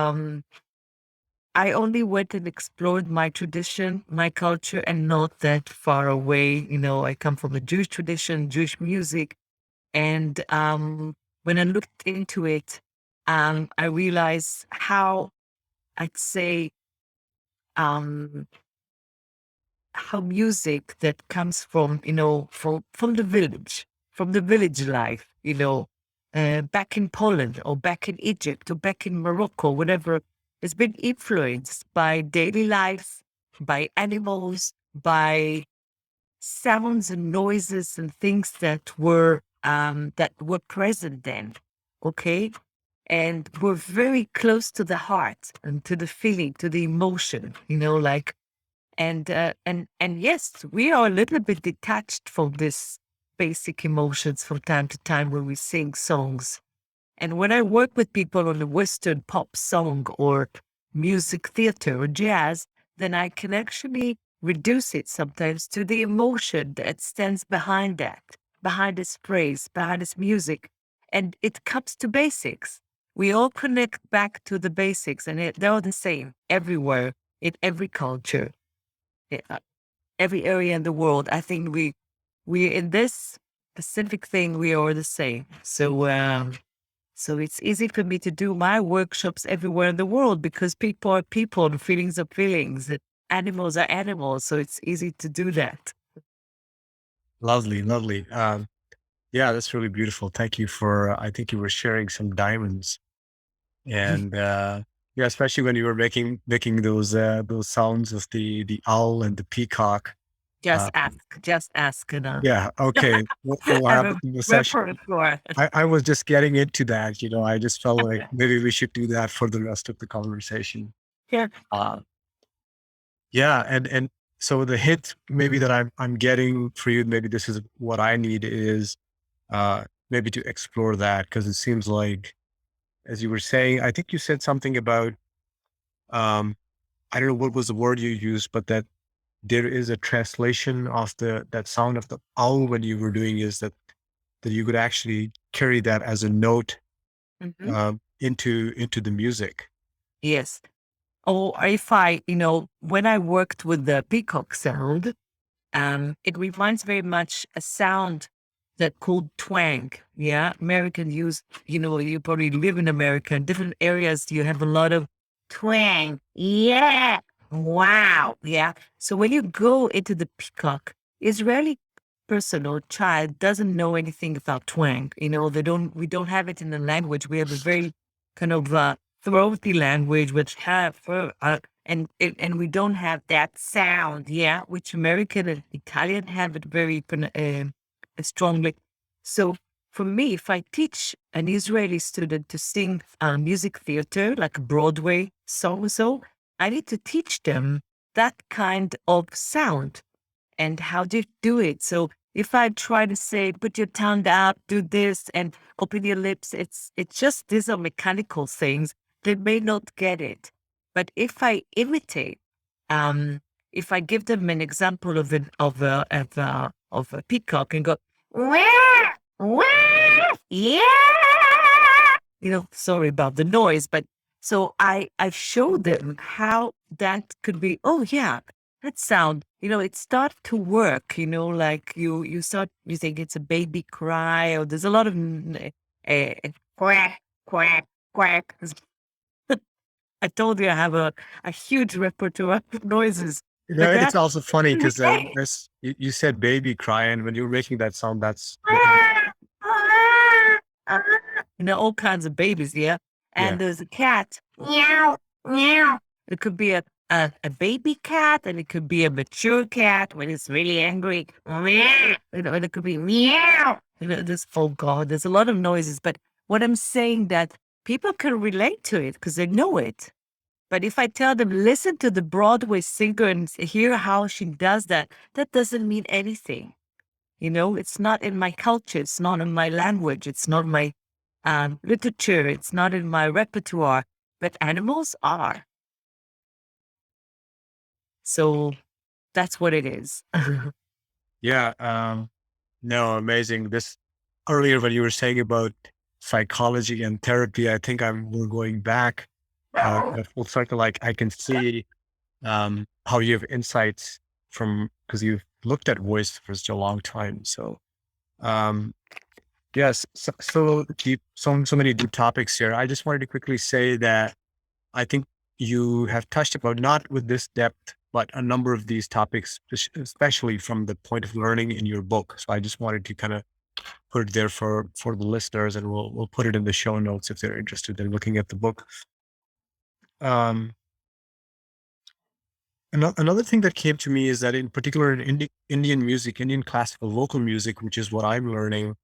I only went and explored my tradition, my culture, and not that far away. I come from a Jewish tradition, Jewish music. And when I looked into it, I realized how I'd say, um, how music that comes from, from the village life, back in Poland or back in Egypt or back in Morocco, whatever, has been influenced by daily life, by animals, by sounds and noises and things that were present then. Okay. And were very close to the heart and to the feeling, to the emotion, like, and yes, we are a little bit detached from this basic emotions from time to time when we sing songs. And when I work with people on a Western pop song or music theater or jazz, then I can actually reduce it sometimes to the emotion that stands behind that, behind this phrase, behind this music. And it comes to basics. We all connect back to the basics, and they're the same everywhere, in every culture, uh, every area in the world. I think we in this specific thing, we are the same. So it's easy for me to do my workshops everywhere in the world because people are people and feelings are feelings. And animals are animals. So it's easy to do that. Lovely, lovely. Yeah, that's really beautiful. Thank you for, I think you were sharing some diamonds. And yeah, especially when you were making those sounds of the owl and the peacock. Just Uh, ask, just ask. yeah, okay. We'll I have have a it in the session. repertoire. I was just getting into that, I just felt like maybe we should do that for the rest of the conversation. Yeah. Uh, yeah, and so the hit maybe that I'm getting for you, maybe this is what I need is maybe to explore that because it seems like, as you were saying, I think you said something about um, I don't know what was the word you used, but that there is a translation of that sound of the owl when you were doing is that you could actually carry that as a note Mhm. into the music. Yes. Or if when I worked with the peacock sound, it reminds very much a sound that called twang. Yeah. American use, you probably live in America, in different areas, you have a lot of twang. Yeah. Wow. Yeah. So when you go into the peacock, Israeli person or child doesn't know anything about twang. We don't have it in the language. We have a very kind of throaty language, which have, and we don't have that sound, yeah, which American and Italian have it very strongly. So for me, if I teach an Israeli student to sing music theater, like Broadway song or so, I need to teach them that kind of sound and how do you do it. So if I try to say, put your tongue up, do this, and open your lips, it's just these are mechanical things. They may not get it. But if I imitate, um, if I give them an example of a peacock and go, wah, wah, yeah, sorry about the noise, but so I showed them how that could be. Oh yeah, that sound, it started to work. Like you think it's a baby cry, or there's a lot of quack, quack, quack. I told you I have a huge repertoire of noises, but It's that, also funny because you said baby cry, and when you're making that sound, that's all kinds of babies, yeah. yeah. And there's a cat, meow, meow. It could be a baby cat, and it could be a mature cat when it's really angry. Meow. And it could be meow. Oh God, there's a lot of noises. But what I'm saying that people can relate to it because they know it. But if I tell them, listen to the Broadway singer and hear how she does that, that doesn't mean anything. It's not in my culture. It's not in my language. It's not my literature. It's not in my repertoire. But animals are. So that's what it is. Yeah. No, amazing. This earlier when you were saying about psychology and therapy, I think we're going back a full circle. Like I can see how you have insights from because you've looked at voice for such a long time. So um, yes, so deep, so many deep topics here. I just wanted to quickly say that I think you have touched about, not with this depth, but a number of these topics, especially from the point of learning in your book. So I just wanted to kind of put it there for the listeners, and we'll put it in the show notes if they're interested in looking at the book. Um, another thing that came to me is that, in particular, in Indian music, Indian classical vocal music, which is what I'm learning,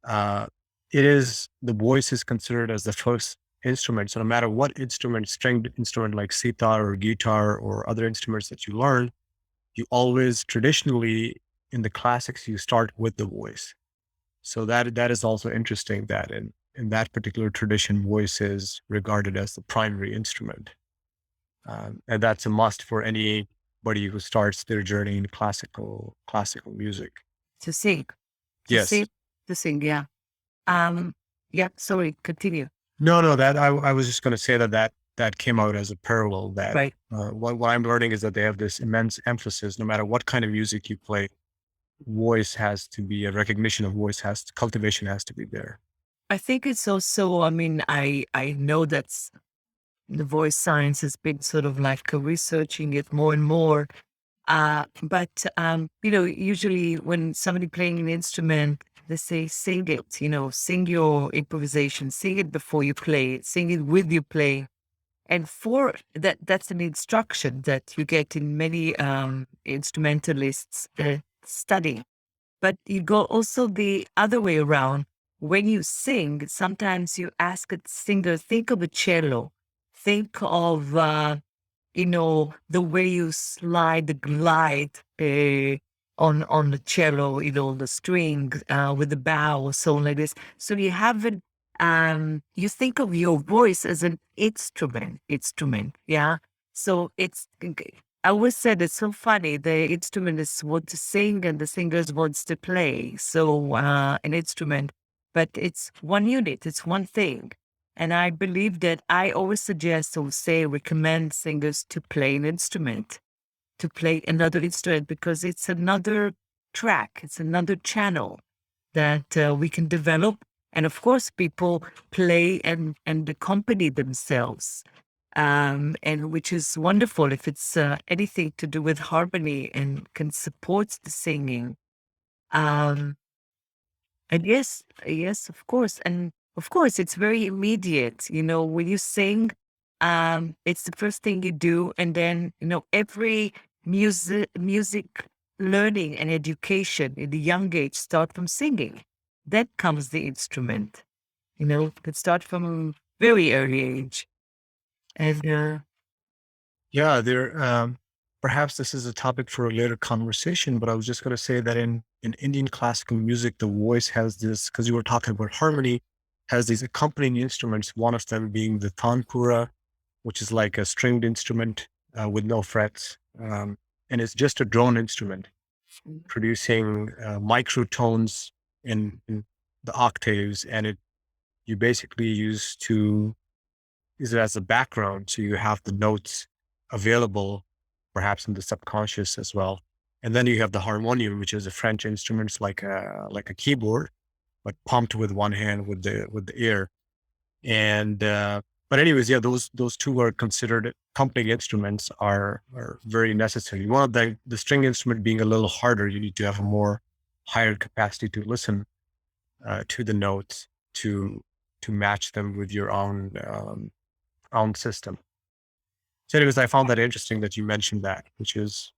uh, the voice is considered as the first instrument. So no matter what instrument, stringed instrument like sitar or guitar or other instruments that you learn, you always traditionally in the classics, you start with the voice. So that is also interesting, that in that particular tradition, voice is regarded as the primary instrument. And that's a must for anybody who starts their journey in classical music. To sing, to Yes. sing, to sing. Yeah. Um, yeah. Sorry. Continue. No, that I was just going to say that came out as a parallel, that Right. what I'm learning is that they have this immense emphasis, no matter what kind of music you play, voice has to be, a recognition of voice cultivation has to be there. I think it's also, I mean, I know that's the voice science has been sort of like researching it more and more. But usually when somebody playing an instrument, they say, sing it, sing your improvisation, sing it before you play it, sing it with you play. And for that, that's an instruction that you get in many instrumentalists study. But you go also the other way around. When you sing, sometimes you ask a singer, think of a cello, think of, the way you slide the glide on the cello, the string with the bow or so like this. So you haven't, you think of your voice as an instrument. Yeah. So I always said it's so funny. The instrument is what to sing and the singers wants to play. So an instrument, but it's one unit, it's one thing. And I believe that I always suggest or say, recommend singers to play an instrument, to play another instrument, because it's another track, it's another channel that we can develop. And of course, people play and accompany themselves, and which is wonderful if it's anything to do with harmony and can support the singing. Um, and yes, of course. And of course, it's very immediate. When you sing, it's the first thing you do. And then, every music learning and education in the young age start from singing. Then comes the instrument, could start from a very early age. And Yeah, perhaps this is a topic for a later conversation, but I was just going to say that in Indian classical music, the voice has this, because you were talking about harmony, has these accompanying instruments, one of them being the tanpura, which is like a stringed instrument with no frets. And it's just a drone instrument producing microtones in the octaves. And you basically use it as a background. So you have the notes available, perhaps in the subconscious as well. And then you have the harmonium, which is a French instrument, it's like a keyboard, but pumped with one hand with the air. And but anyways, yeah, those two are considered accompanying instruments, are very necessary. One of the string instrument being a little harder, you need to have a more higher capacity to listen to the notes to match them with your own system. So anyways, I found that interesting that you mentioned that, which is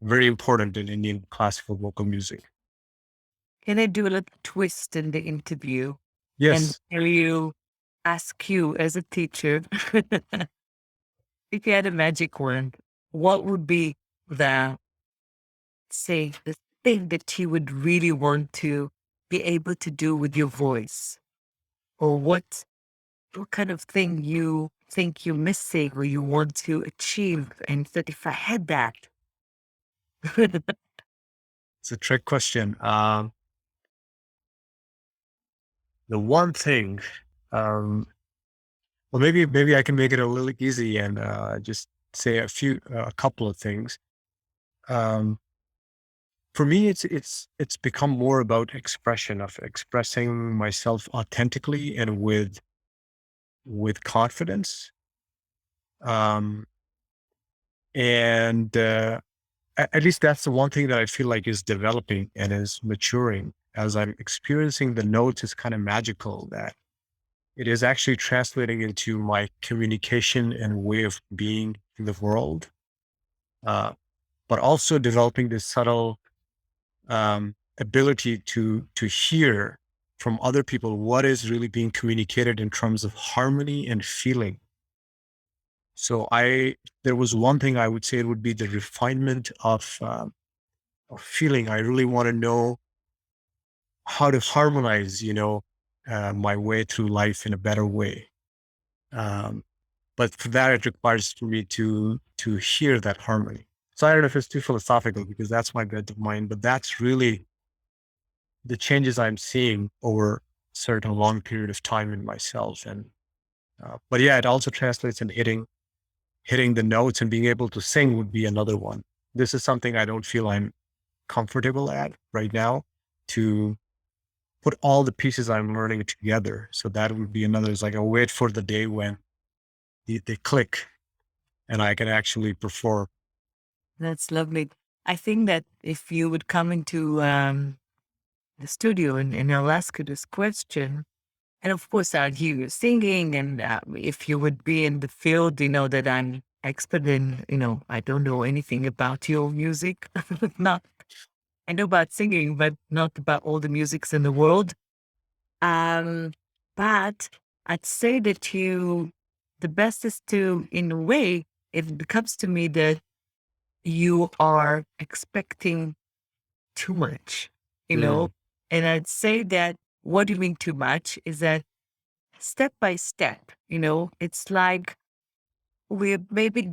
very important in Indian classical vocal music. can I do a little twist in the interview and Yes. ask you as a teacher, if you had a magic wand, what would be the, say, the thing that you would really want to be able to do with your voice? Or what kind of thing you think you're missing or you want to achieve? And that if I had that, It's a trick question. The one thing, um, well, maybe I can make it a little easy and just say a couple of things. Um, for me, it's become more about expression, of expressing myself authentically and with confidence. Um, and at least that's the one thing that I feel like is developing and is maturing as I'm experiencing the notes is kind of magical that it is actually translating into my communication and way of being in the world. But also developing this subtle ability to hear from other people what is really being communicated in terms of harmony and feeling. So there was one thing I would say it would be the refinement of feeling. I really want to know how to harmonize, my way through life in a better way. Um, but for that, it requires for me to hear that harmony. So I don't know if it's too philosophical because that's my bent of mind, but that's really the changes I'm seeing over a certain long period of time in myself. And but yeah, it also translates in hitting the notes and being able to sing would be another one. This is something I don't feel I'm comfortable at right now to put all the pieces I'm learning together. So that would be another. It's like I wait for the day when they click and I can actually perform. That's lovely. I think that if you would come into the studio and I'll ask you this question, and of course I'll hear you singing, and if you would be in the field, that I'm expert in, I don't know anything about your music. Not, I know about singing, but not about all the musics in the world. Um, but I'd say that the best is to, in a way, it becomes to me that you are expecting too much, you Mm, know? And I'd say that what do you mean too much is that step by step, it's like we're maybe,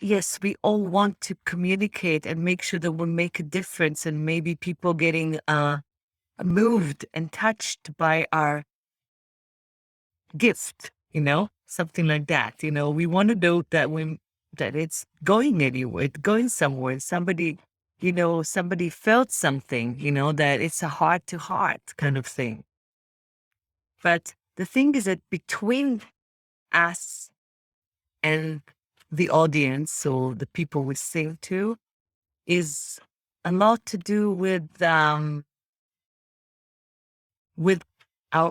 yes, we all want to communicate and make sure that we make a difference and maybe people getting moved and touched by our gift, something like that. We want to know that it's going anywhere, it's going somewhere. Somebody felt something, that it's a heart to heart kind of thing. But the thing is that between us and the audience or the people we sing to is a lot to do with our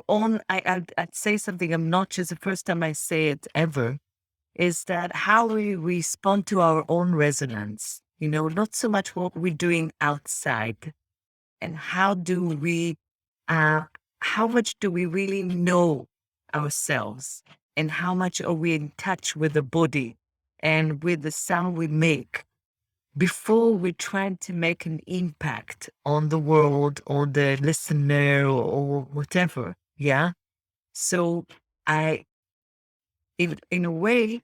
own. I'd say something. I'm not just the first time I say it ever. Is that how we respond to our own resonance? Not so much what we're doing outside, and uh, how much do we really know ourselves, and how much are we in touch with the body and with the sound we make before we're trying to make an impact on the world or the listener or whatever. Yeah. So I, in a way,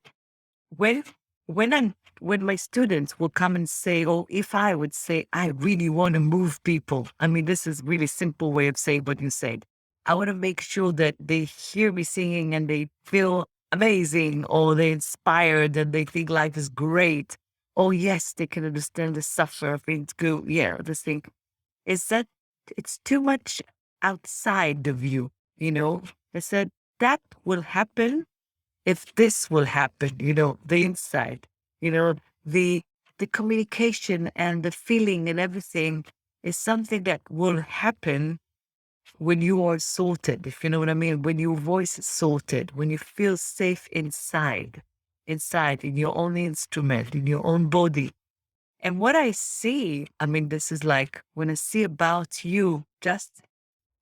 when when I'm when my students will come and say, "Oh, if I would say I really want to move people," I mean, this is really simple way of saying what you said. I want to make sure that they hear me singing and they feel amazing, or they're inspired and they think life is great. Oh yes, they can understand the suffer things go. Yeah, this thing is that it's too much outside of you. I said that will happen if this will happen, the inside, you know, the the communication and the feeling and everything is something that will happen when you are sorted, if you know what I mean, when your voice is sorted, when you feel safe inside in your own instrument, in your own body. And what I see, I mean, this is like when I see about you just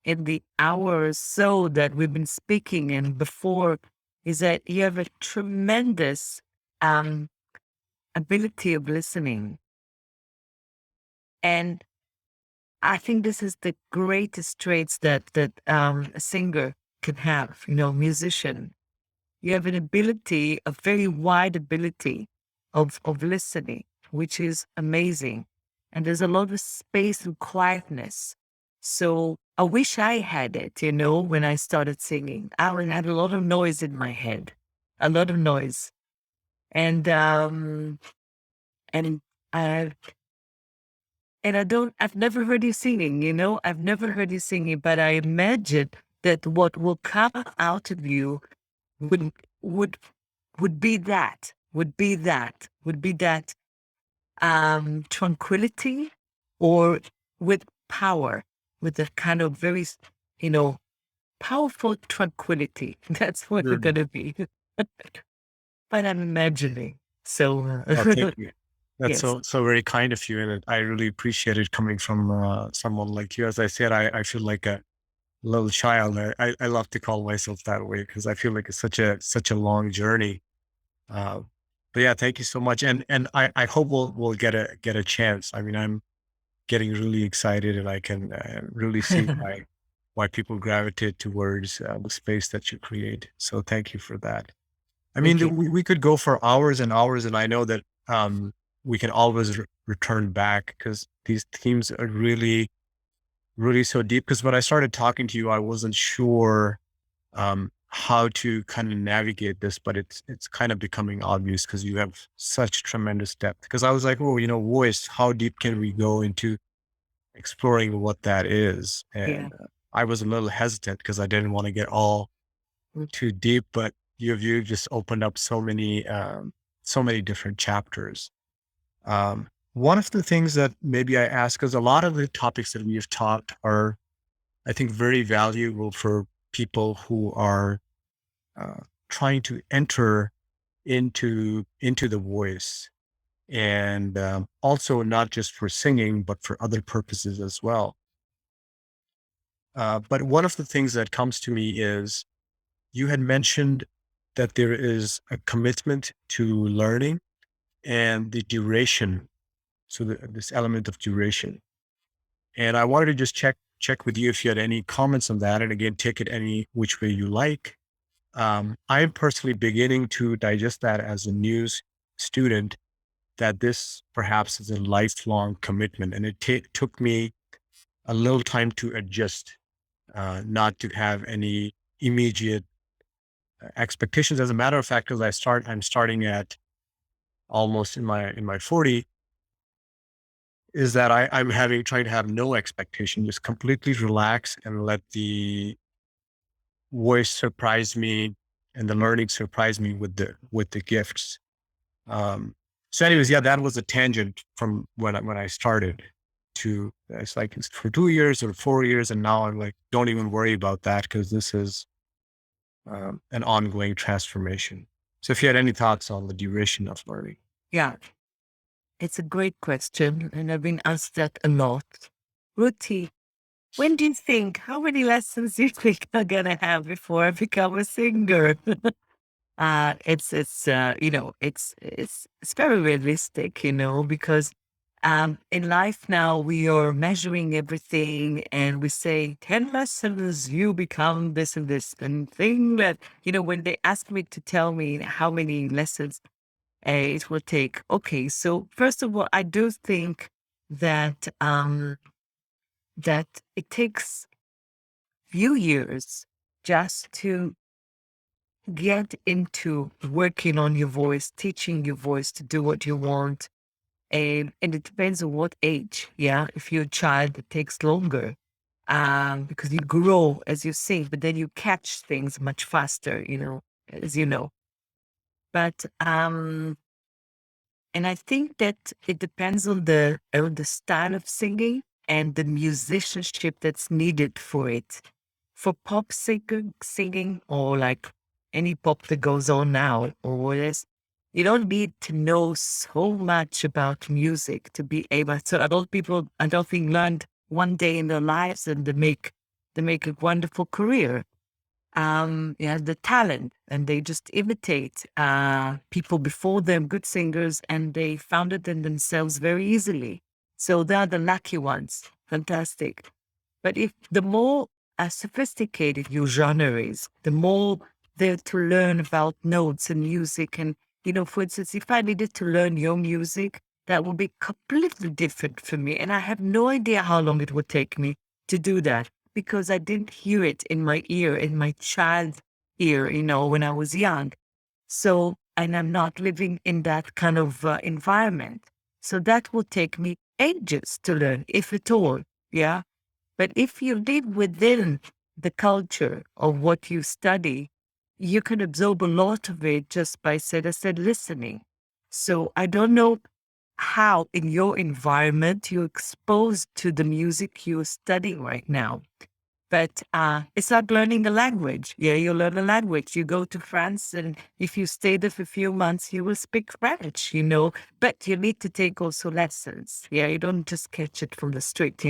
in the hour or so that we've been speaking and before is that you have a tremendous um, ability of listening. And I think this is the greatest traits that a singer can have, musician. You have an ability, a very wide ability of listening, which is amazing. And there's a lot of space and quietness. So I wish I had it, when I started singing. I had a lot of noise in my head, a lot of noise. And I I've never heard you singing, I've never heard you singing, but I imagine that what will come out of you would would would be that tranquility, or with power, with a kind of very, you know, powerful tranquility. That's what it's Mm. going to be. But I'm imagining. So, Oh, thank you. That's yes. so very kind of you, and I really appreciate it coming from someone like you. As I said, I feel like a little child. I love to call myself that way because I feel like it's such a long journey. Uh, but yeah, thank you so much, and I hope we'll get a chance. I mean, I'm getting really excited, and I can really see why people gravitate towards the space that you create. So thank you for that. I mean, Thank you. we could go for hours and hours, and I know that we can always return back because these themes are really, really so deep. Because when I started talking to you, I wasn't sure how to kind of navigate this, but it's kind of becoming obvious because you have such tremendous depth. Because I was like, oh, voice, how deep can we go into exploring what that is? Yeah. And I was a little hesitant because I didn't want to get all Mm. too deep, but you just opened up so many different chapters. One of the things that maybe I ask, because a lot of the topics that we have talked are, I think, very valuable for people who are uh, trying to enter into the voice, and also not just for singing, but for other purposes as well. But one of the things that comes to me is you had mentioned that there is a commitment to learning and the duration. So this element of duration. And I wanted to just check with you if you had any comments on that. And again, take it any which way you like. I'm personally beginning to digest that as a news student, that this perhaps is a lifelong commitment. And it took me a little time to adjust, not to have any immediate expectations. As a matter of fact, because I'm starting at almost in my 40, is that I'm trying to have no expectation, just completely relax and let the voice surprise me and the learning surprise me with the gifts. Um, so, anyways, yeah, that was a tangent from when I started. To it's like it's for 2 years or 4 years, and now I'm like, don't even worry about that because this is an ongoing transformation. So, if you had any thoughts on the duration of learning. Yeah. It's a great question. And I've been asked that a lot. Ruti, when do you think, how many lessons do you think I'm going to have before I become a singer? It's very realistic, because in life now we are measuring everything and we say 10 lessons, you become this and this. And thing that, when they ask me to tell me how many lessons it will take. Okay, so first of all, I do think that that it takes few years just to get into working on your voice, teaching your voice to do what you want. And it depends on what age. Yeah. If you're a child, it takes longer. Because you grow as you sing, but then you catch things much faster, as you know. But and I think that it depends on the style of singing and the musicianship that's needed for it. For pop singing, or like any pop that goes on now, or what is, you don't need to know so much about music to be able. So I don't think learned one day in their lives, and they make a wonderful career. Yeah, the talent, and they just imitate people before them, good singers, and they found it in themselves very easily. So they're the lucky ones. Fantastic. But if the more sophisticated your genre is, the more there to learn about notes and music. And, for instance, if I needed to learn your music, that would be completely different for me. And I have no idea how long it would take me to do that, because I didn't hear it in my ear, in my child ear, when I was young. So, and I'm not living in that kind of environment. So that will take me ages to learn, if at all. Yeah. But if you live within the culture of what you study, you can absorb a lot of it just by, I said, listening. So I don't know how in your environment you're exposed to the music you're studying right now. But it's like learning a language. Yeah, you learn a language. You go to France, and if you stay there for a few months, you will speak French, But you need to take also lessons. Yeah, you don't just catch it from the street.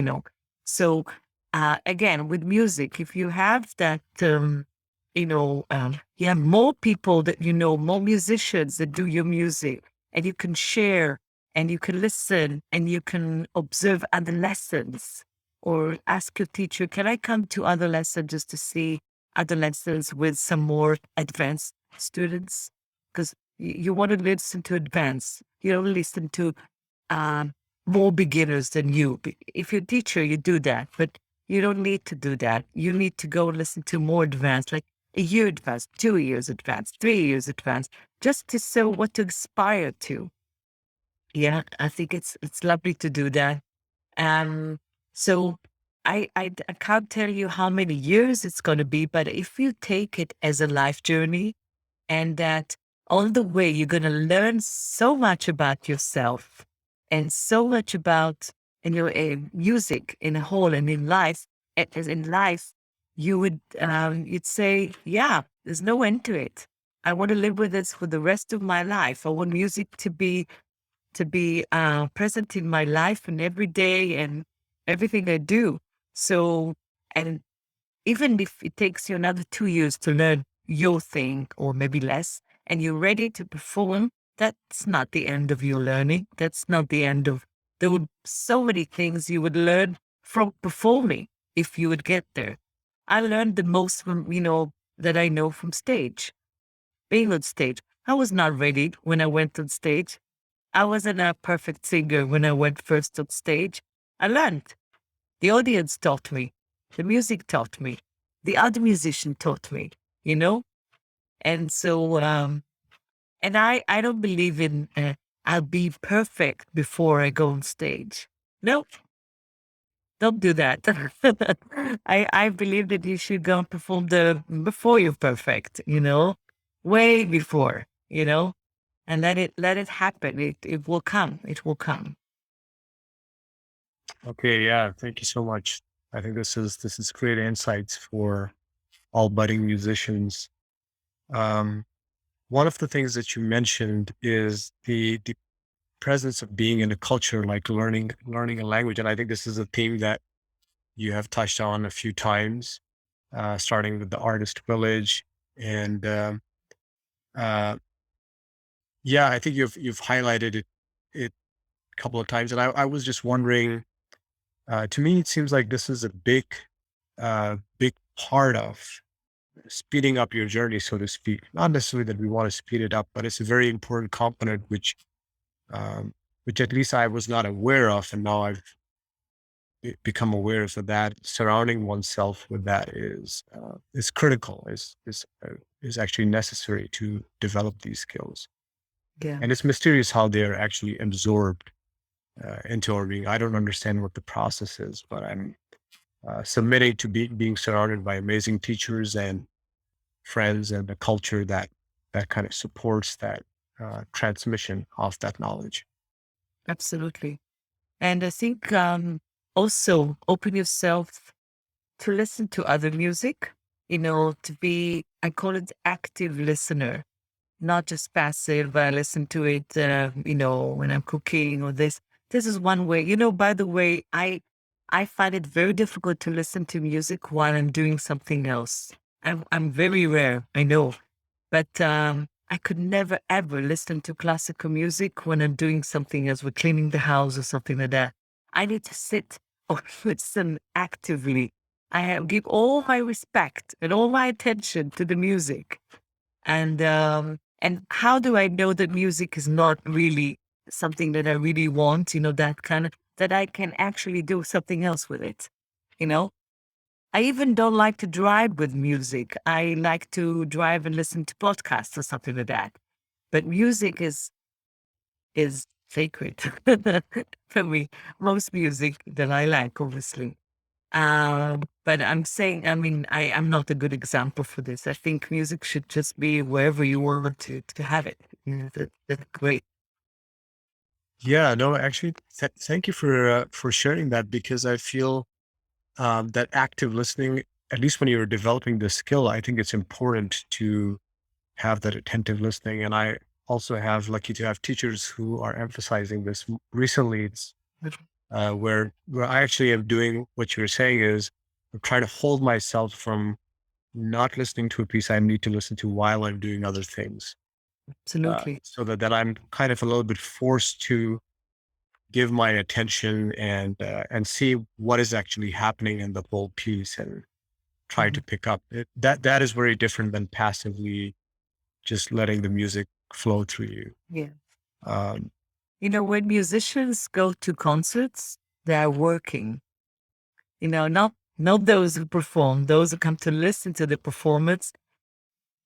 So again, with music, if you have that, you have more people that more musicians that do your music, and you can share, and you can listen, and you can observe other lessons or ask your teacher, can I come to other lessons just to see other lessons with some more advanced students? Because you want to listen to advanced. You don't listen to um, more beginners than you. If you're a teacher, you do that, but you don't need to do that. You need to go and listen to more advanced, like a year advanced, 2 years advanced, 3 years advanced, just to show what to aspire to. Yeah, I think it's lovely to do that. Um, so I can't tell you how many years it's going to be, but if you take it as a life journey, and that on the way you're going to learn so much about yourself and so much about music in a whole and in life, as in life, you'd say, yeah, there's no end to it. I want to live with this for the rest of my life. I want music to be present in my life and every day and everything I do. So, and even if it takes you another 2 years to learn your thing or maybe less, and you're ready to perform, that's not the end of your learning. That's not the end of, there would so many things you would learn from performing if you would get there. I learned the most from, that I know from stage, being on stage. I was not ready when I went on stage. I wasn't a perfect singer when I went first on stage. I learned. The audience taught me. The music taught me. The other musician taught me, you know? And so, and I don't believe in, I'll be perfect before I go on stage. No, don't do that. I believe that you should go and perform before you're perfect, way before, and let it happen. It will come. It will come. Okay, yeah, thank you so much. I think this is great insights for all budding musicians. Um, One of the things that you mentioned is the presence of being in a culture, like learning a language, and I think this is a theme that you have touched on a few times, starting with the artist village, and uh, yeah, I think you've highlighted it a couple of times, and I was just wondering. To me, it seems like this is a big part of speeding up your journey, so to speak. Not necessarily that we want to speed it up, but it's a very important component, um, which at least I was not aware of, and now I've become aware of that. Surrounding oneself with that is critical, is actually necessary to develop these skills. Yeah, And it's mysterious how they're actually absorbed into our being. I don't understand what the process is, but I'm submitting to being surrounded by amazing teachers and friends and a culture that kind of supports that transmission of that knowledge. absolutely. And I think also open yourself to listen to other music, to be, I call it active listener, not just passive. I listen to it, when I'm cooking or this. This is one way. By the way, I find it very difficult to listen to music while I'm doing something else. I'm very rare, I know, but I could never ever listen to classical music when I'm doing something else, with cleaning the house or something like that. I need to sit or listen actively. Give all my respect and all my attention to the music. And how do I know that music is not really something that I really want, that kind of, that I can actually do something else with it, you know? I even don't like to drive with music. I like to drive and listen to podcasts or something like that. But music is sacred for me. Most music that I like, obviously. But I'm saying, I mean, I'm not a good example for this. I think music should just be wherever you want to have it. That's great. Yeah, no, actually, thank you for sharing that, because I feel that active listening, at least when you're developing the skill, I think it's important to have that attentive listening. And I also have lucky to have teachers who are emphasizing this. Recently, it's where I actually am doing what you're saying is I'm trying to hold myself from not listening to a piece I need to listen to while I'm doing other things, Absolutely. so that I'm kind of a little bit forced to give my attention and see what is actually happening in the whole piece and try to Mhm. pick up it. That is very different than passively just letting the music flow through you. Yeah. Um, When musicians go to concerts, they are working. Not those who perform, those who come to listen to the performance.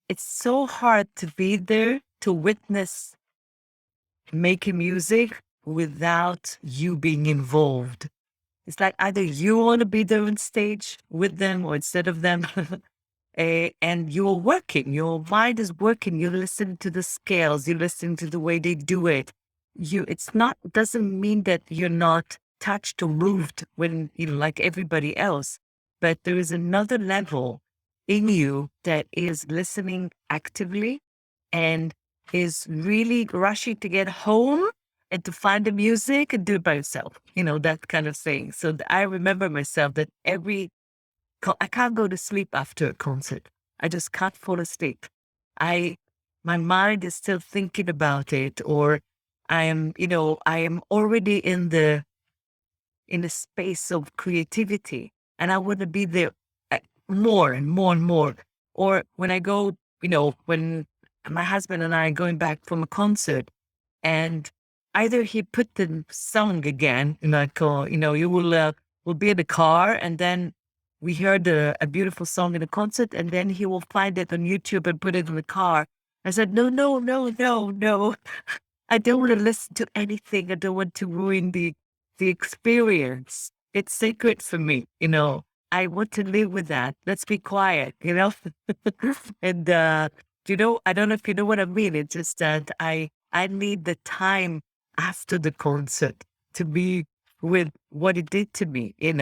It's so hard to be there to witness making music without you being involved. It's like either you want to be there on stage with them or instead of them. And you're working, your mind is working. You listen to the scales, you listen to the way they do it. It's not, doesn't mean that you're not touched or moved when, like everybody else, but there is another level in you that is listening actively and is really rushing to get home and to find the music and do it by yourself, that kind of thing. So I remember myself that I can't go to sleep after a concert. I just can't fall asleep. I, my mind is still thinking about it, or I am already in the space of creativity, and I want to be there more and more and more. Or when I go, when my husband and I are going back from a concert, and either he put the song again, like, you will be in the car, and then we heard a beautiful song in a concert, and then he will find it on YouTube and put it in the car. I said, no, no, no, no, no. I don't want to listen to anything. I don't want to ruin the experience. It's sacred for me, I want to live with that. Let's be quiet, and I don't know if you know what I mean. It's just that I need the time after the concert to be with what it did to me, and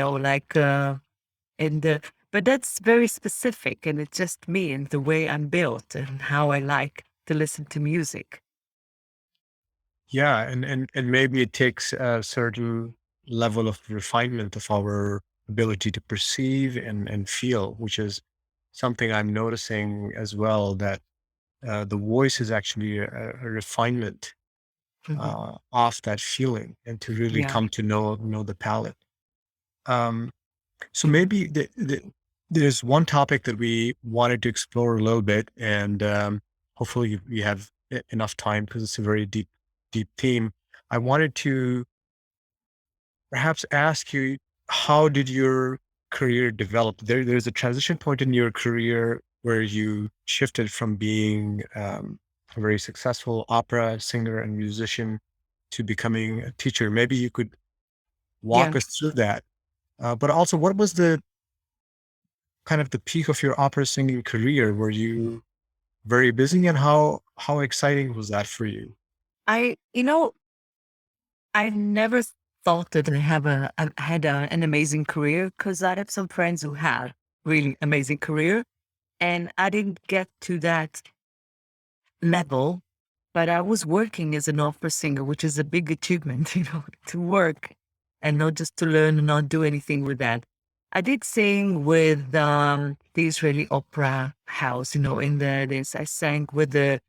but that's very specific, and it's just me and the way I'm built and how I like to listen to music. yeah, and maybe it takes a certain level of refinement of our ability to perceive and feel, which is something I'm noticing as well. That the voice is actually a refinement Mhm. of that feeling, and to really Yeah. come to know the palette. Um, so Yeah. maybe there's one topic that we wanted to explore a little bit, and hopefully we have enough time because it's a very deep theme. I wanted to perhaps ask you, how did your career develop? There's a transition point in your career where you shifted from being a very successful opera singer and musician to becoming a teacher. Maybe you could Yeah. walk us through that. But also, what was the kind of the peak of your opera singing career? Were you very busy, and how exciting was that for you? I, you know, I never thought that I had an amazing career because I have some friends who had really amazing career, and I didn't get to that level. But I was working as an opera singer, which is a big achievement, to work and not just to learn and not do anything with that. I did sing with the Israeli Opera House, I sang with the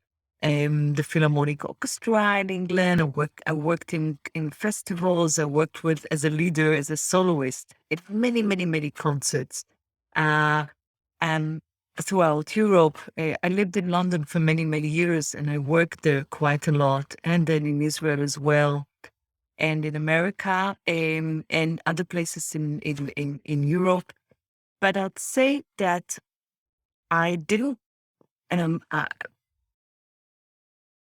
Philharmonic Orchestra in England. I worked in festivals. I worked with as a leader, as a soloist in many, many, many concerts. Uh, and throughout Europe. I lived in London for many, many years, and I worked there quite a lot, and then in Israel as well, and in America, and other places in Europe. But I'd say that I didn't, um, uh,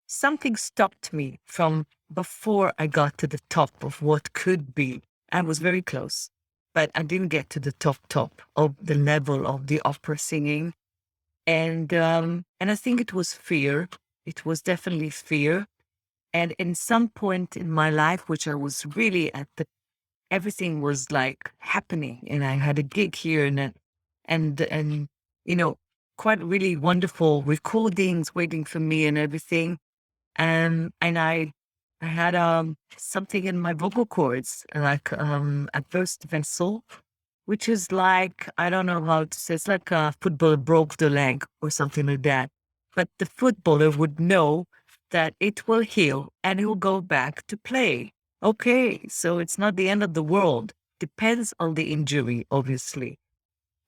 something stopped me from before I got to the top of what could be. I was very close. but I didn't get to the top of the level of the opera singing. And I think it was fear. It was definitely fear. And in some point in my life, which I was really at the, everything was like happening, and I had a gig here and you know, quite really wonderful recordings waiting for me and everything. And I had something in my vocal cords, like a burst vessel, which is like, I don't know how to say, it's like a footballer broke the leg or something like that. But the footballer would know that it will heal and it will go back to play. Okay, so it's not the end of the world. Depends on the injury, obviously.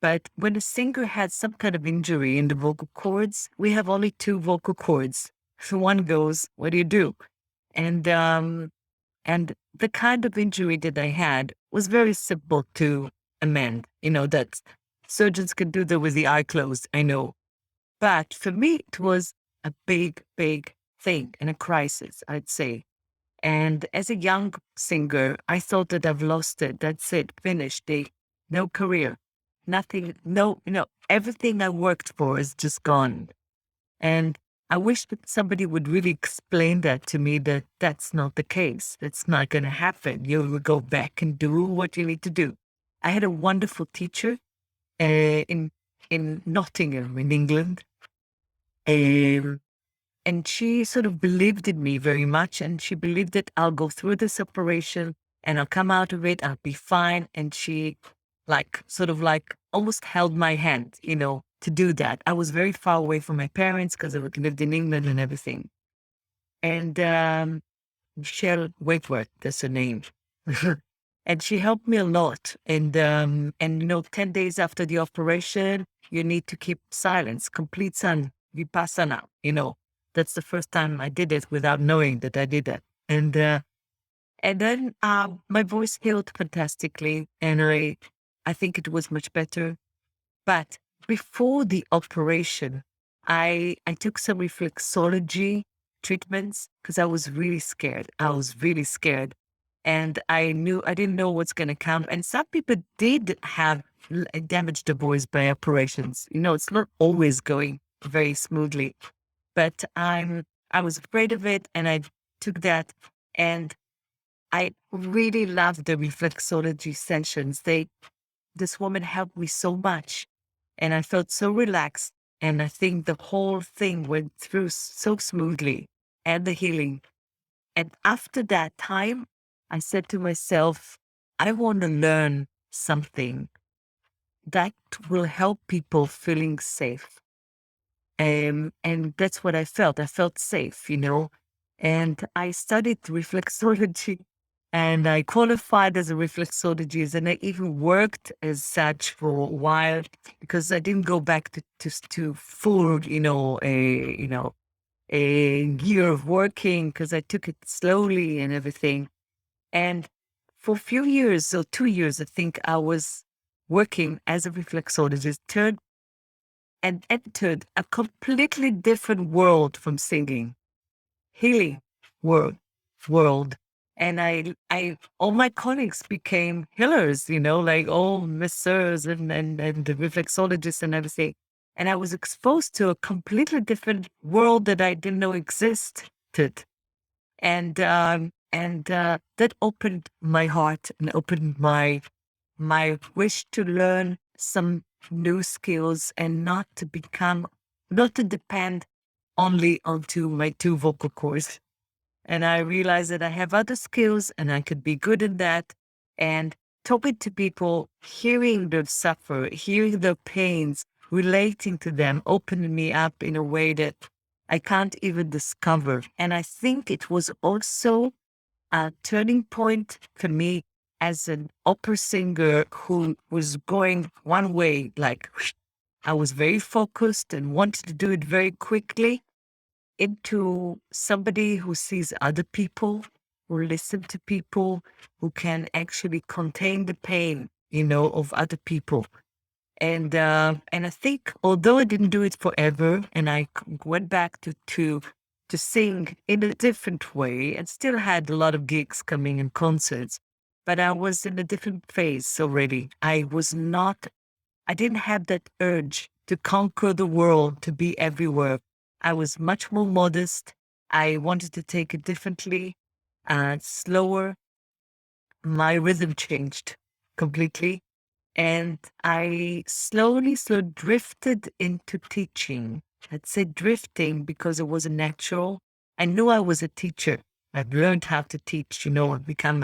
But when a singer has some kind of injury in the vocal cords, we have only two vocal cords. So one goes, what do you do? And and the kind of injury that I had was very simple to amend. That surgeons can do that with the eye closed, I know. But for me, it was a big, big thing and a crisis, I'd say. And as a young singer, I thought that I've lost it. That's it, finished. No career, nothing, no, everything I worked for is just gone. And I wish that somebody would really explain that to me, that that's not the case. That's not going to happen. You will go back and do what you need to do. I had a wonderful teacher in Nottingham in England. Um, and she sort of believed in me very much. And she believed that I'll go through this operation and I'll come out of it. I'll be fine. And she sort of almost held my hand, to do that. I was very far away from my parents because I lived in England and everything. And Michelle Wakeworth, that's her name. And she helped me a lot. And 10 days after the operation, you need to keep silence, complete vipassana, That's the first time I did it without knowing that I did that. And then my voice healed fantastically, and I think it was much better. But before the operation, I took some reflexology treatments because I was really scared. I was really scared. And I didn't know what's going to come. And some people did have damaged the voice by operations. It's not always going very smoothly. But I was afraid of it, and I took that. And I really loved the reflexology sessions. This woman helped me so much, and I felt so relaxed. And I think the whole thing went through so smoothly, and the healing. And after that time, I said to myself, I want to learn something that will help people feeling safe. And that's what I felt. I felt safe, And I studied reflexology, and I qualified as a reflexologist, and I even worked as such for a while because I didn't go back to full, a year of working, because I took it slowly and everything. And for a few years, so 2 years, I think I was working as a reflexologist, turned and entered a completely different world from singing, healing world. And all my colleagues became healers, like all masseurs and the reflexologists and everything. And I was exposed to a completely different world that I didn't know existed. And that opened my heart and opened my wish to learn some new skills and not to depend only onto my two vocal cords. And I realized that I have other skills and I could be good at that. And talking to people, hearing them suffer, hearing their pains, relating to them, opened me up in a way that I can't even discover. And I think it was also a turning point for me as an opera singer who was going one way, like I was very focused and wanted to do it very quickly, into somebody who sees other people, who listen to people, who can actually contain the pain, of other people. And I think, although I didn't do it forever, and I went back to sing in a different way, and still had a lot of gigs coming and concerts, but I was in a different phase already. I didn't have that urge to conquer the world, to be everywhere. I was much more modest. I wanted to take it differently, slower. My rhythm changed completely. And I slowly drifted into teaching. I'd say drifting because it was natural. I knew I was a teacher. I've learned how to teach, I've become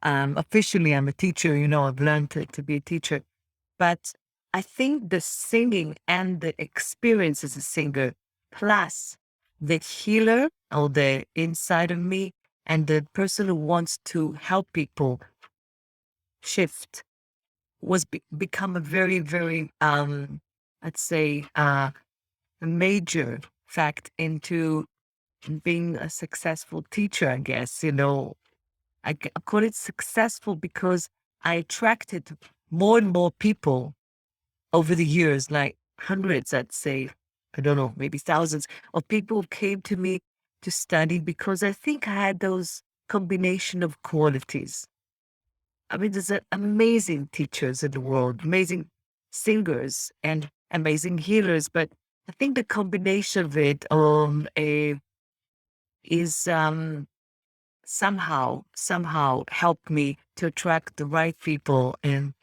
officially I'm a teacher, I've learned to be a teacher. But I think the singing and the experience as a singer, plus the healer or the inside of me and the person who wants to help people shift was become a very, very, I'd say, a major fact into being a successful teacher, I guess. I call it successful because I attracted more and more people over the years, like hundreds, I'd say, I don't know, maybe thousands of people came to me to study because I think I had those combination of qualities. I mean, there's amazing teachers in the world, amazing singers and amazing healers, but I think the combination of it is somehow helped me to attract the right people and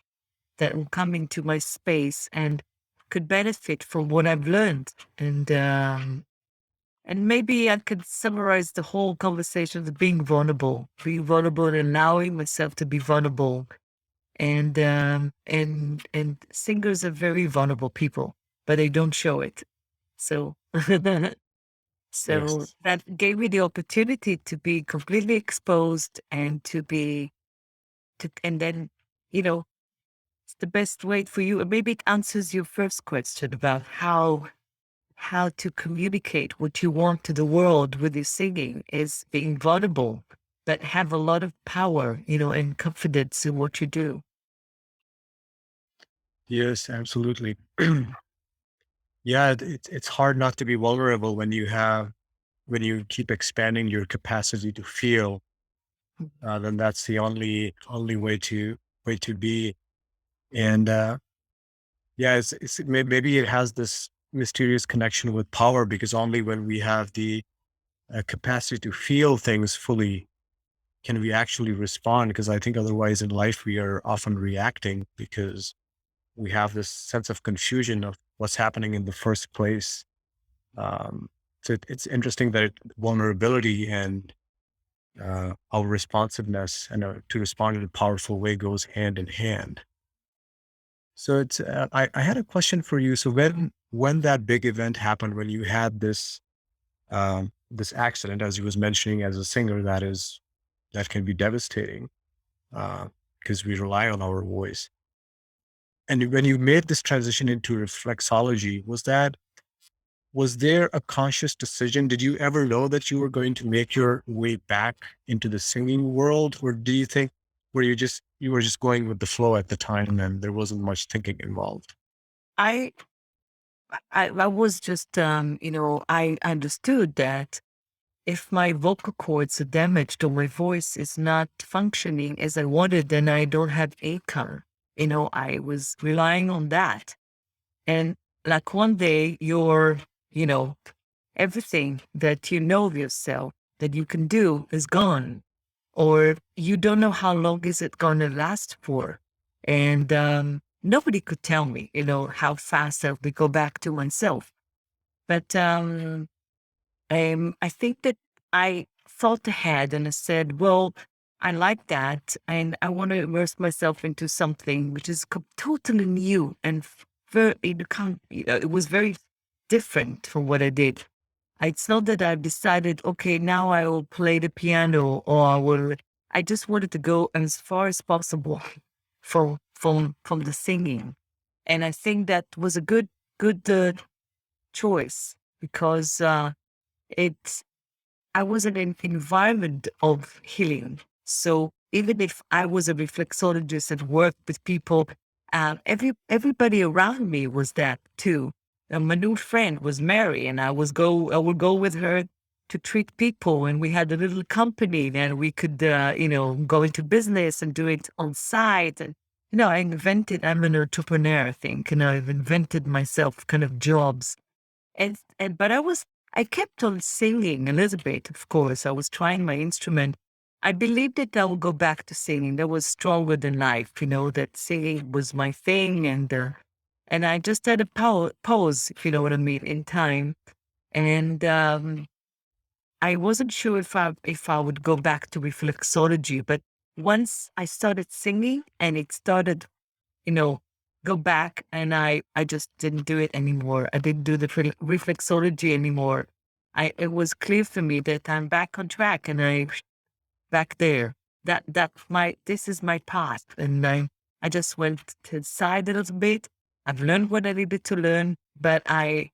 that will come into my space and could benefit from what I've learned. And maybe I could summarize the whole conversation as being vulnerable and allowing myself to be vulnerable. And singers are very vulnerable people, but they don't show it. So so Yes. that gave me the opportunity to be completely exposed and and then, you know, it's the best way for you. And maybe it answers your first question about how to communicate what you want to the world with your singing is being vulnerable, but have a lot of power, and confidence in what you do. Yes, absolutely. Yeah, it's hard not to be vulnerable when when you keep expanding your capacity to feel. Then that's the only way to be. And yeah, maybe it has this mysterious connection with power because only when we have the capacity to feel things fully can we actually respond. Because I think otherwise in life we are often reacting because we have this sense of confusion of what's happening in the first place. Um, so it's interesting that vulnerability and our responsiveness and to respond in a powerful way goes hand in hand. So I had a question for you. So when that big event happened, when you had this accident, as you was mentioning, as a singer, that can be devastating because we rely on our voice. And when you made this transition into reflexology, was there a conscious decision? Did you ever know that you were going to make your way back into the singing world? Or do you think you were just going with the flow at the time and there wasn't much thinking involved? I I was just I understood that if my vocal cords are damaged or my voice is not functioning as I wanted, then I don't have income. I was relying on that. And like one day you know, everything that you know of yourself that you can do is gone. Or you don't know how long is it going to last for. And nobody could tell me, how fast I would go back to myself. But I think that I thought ahead and I said, well, I like that. And I want to immerse myself into something which is totally new and very, it was very different from what I did. It's not that I've decided, okay, now I will play the piano or I just wanted to go as far as possible from the singing. And I think that was a good choice because, it's I was in an environment of healing. So even if I was a reflexologist and worked with people, everybody around me was that too. And my new friend was Mary, and I would go with her to treat people, and we had a little company, and we could, go into business and do it on site. And, I'm an entrepreneur, I think, I've invented myself kind of jobs. But I kept on singing a little bit, of course. I was trying my instrument. I believed that I would go back to singing. That was stronger than life, that singing was my thing. And I just had a pause, if you know what I mean, in time. And I wasn't sure if I would go back to reflexology, but once I started singing and it started, you know, go back, and I just didn't do it anymore. I didn't do the reflexology anymore. It was clear for me that I'm back on track, and I back there. This is my path. And I just went to the side a little bit. I've learned what I needed to learn, but I'm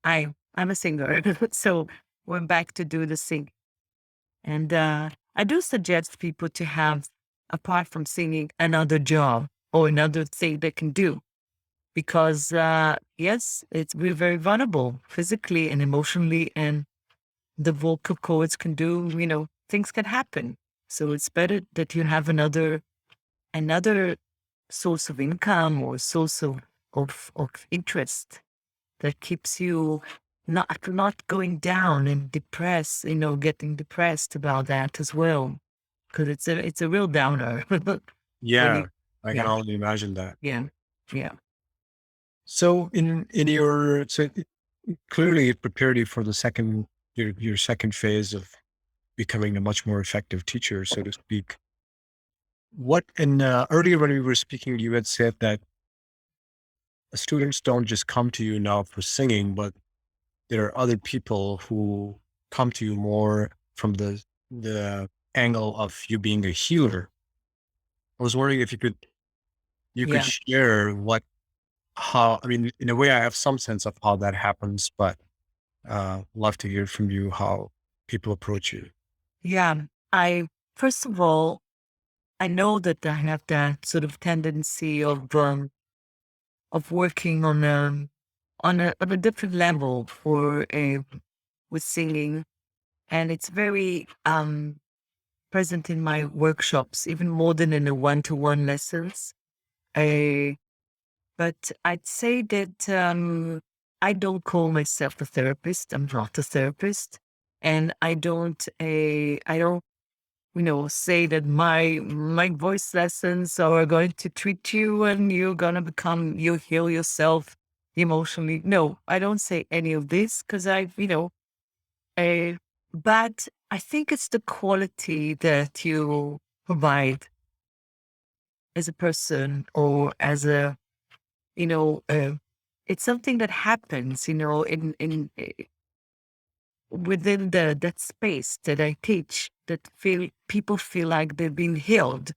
a singer. So went back to do the sing. And I do suggest people to have, apart from singing, another job or another thing they can do. Because yes, we're very vulnerable physically and emotionally, and the vocal cords can do, things can happen. So it's better that you have another source of income or source of interest that keeps you not going down and getting depressed about that as well. Because it's a real downer. When Yeah, you, I can yeah, only imagine that. yeah, yeah, So in your clearly it prepared you for the your second phase of becoming a much more effective teacher, so to speak. What and earlier when we were speaking, you had said that students don't just come to you now for singing, but there are other people who come to you more from the angle of you being a healer. I was wondering if you could yeah, share how, I mean, in a way I have some sense of how that happens, but love to hear from you how people approach you. yeah. I First of all, I know that I have that sort of tendency of working on a different level with singing, and it's very present in my workshops, even more than in the one-to-one lessons. I But I'd say that I don't call myself a therapist. I'm not a therapist, and I don't say that my voice lessons are going to treat you and you heal yourself emotionally. No, I don't say any of this because uh, but I think it's the quality that you provide as a person, or as a, you know, uh, it's something that happens, within that space that I teach, that people feel like they've been healed.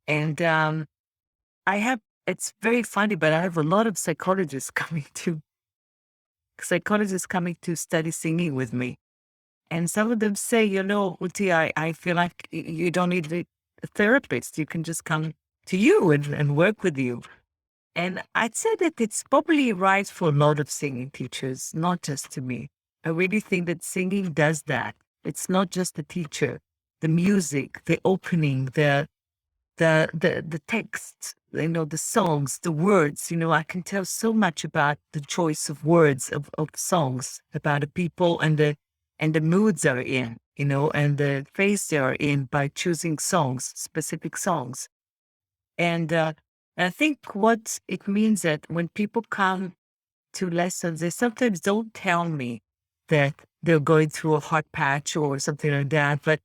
And I have, it's very funny, but I have a lot of psychologists coming to study singing with me. And some of them say, Uti, I feel like you don't need a therapist. You can just come to you and work with you. And I'd say that it's probably right for a lot of singing teachers, not just to me. I really think that singing does that. It's not just the teacher, the music, the opening, the text, the songs, the words. I can tell so much about the choice of words of songs, about the people and the moods they're in, and the phase they are in by choosing songs, specific songs. And I think what it means that when people come to lessons, they sometimes don't tell me that they're going through a hot patch or something like that, but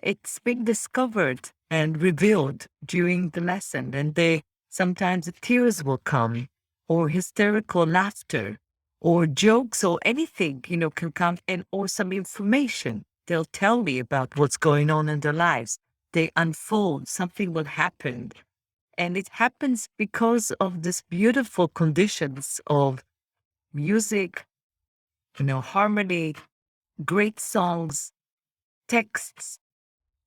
it's been discovered and revealed during the lesson. And sometimes the tears will come, or hysterical laughter, or jokes, or anything, can come, and or some information. They'll tell me about what's going on in their lives. They unfold, something will happen. And it happens because of this beautiful conditions of music, harmony, great songs, texts,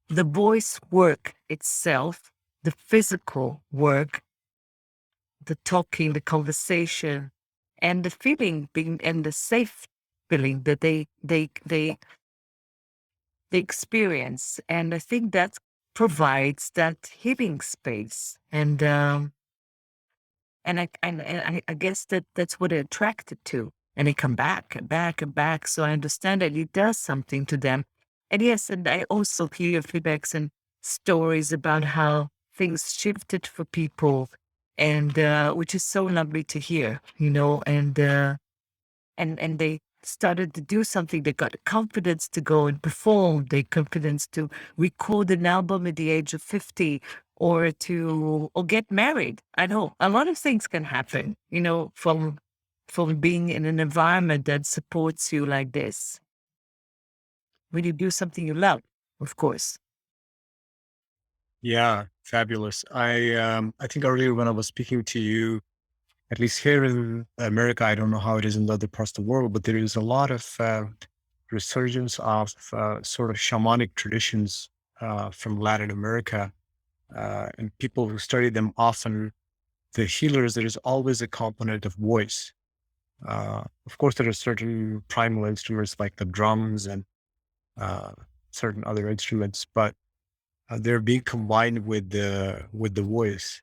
the voice work itself, the physical work, the talking, the conversation, and the feeling being, and the safe feeling that they the experience. And I think that provides that healing space. And I guess that's what it attracted to. And they come back and back and back. So I understand that it does something to them. And yes, and I also hear feedbacks and stories about how things shifted for people, and which is so lovely to hear, and they started to do something. They got the confidence to go and perform, the confidence to record an album at the age of 50 or get married. I know a lot of things can happen, from being in an environment that supports you like this. When you do something you love, of course. Yeah, fabulous. I think earlier when I was speaking to you, at least here in America, I don't know how it is in other parts of the world, but there is a lot of resurgence of sort of shamanic traditions from Latin America. And people who study them often, the healers, there is always a component of voice. Of course, there are certain primal instruments like the drums and uh, certain other instruments, but they're being combined with the voice.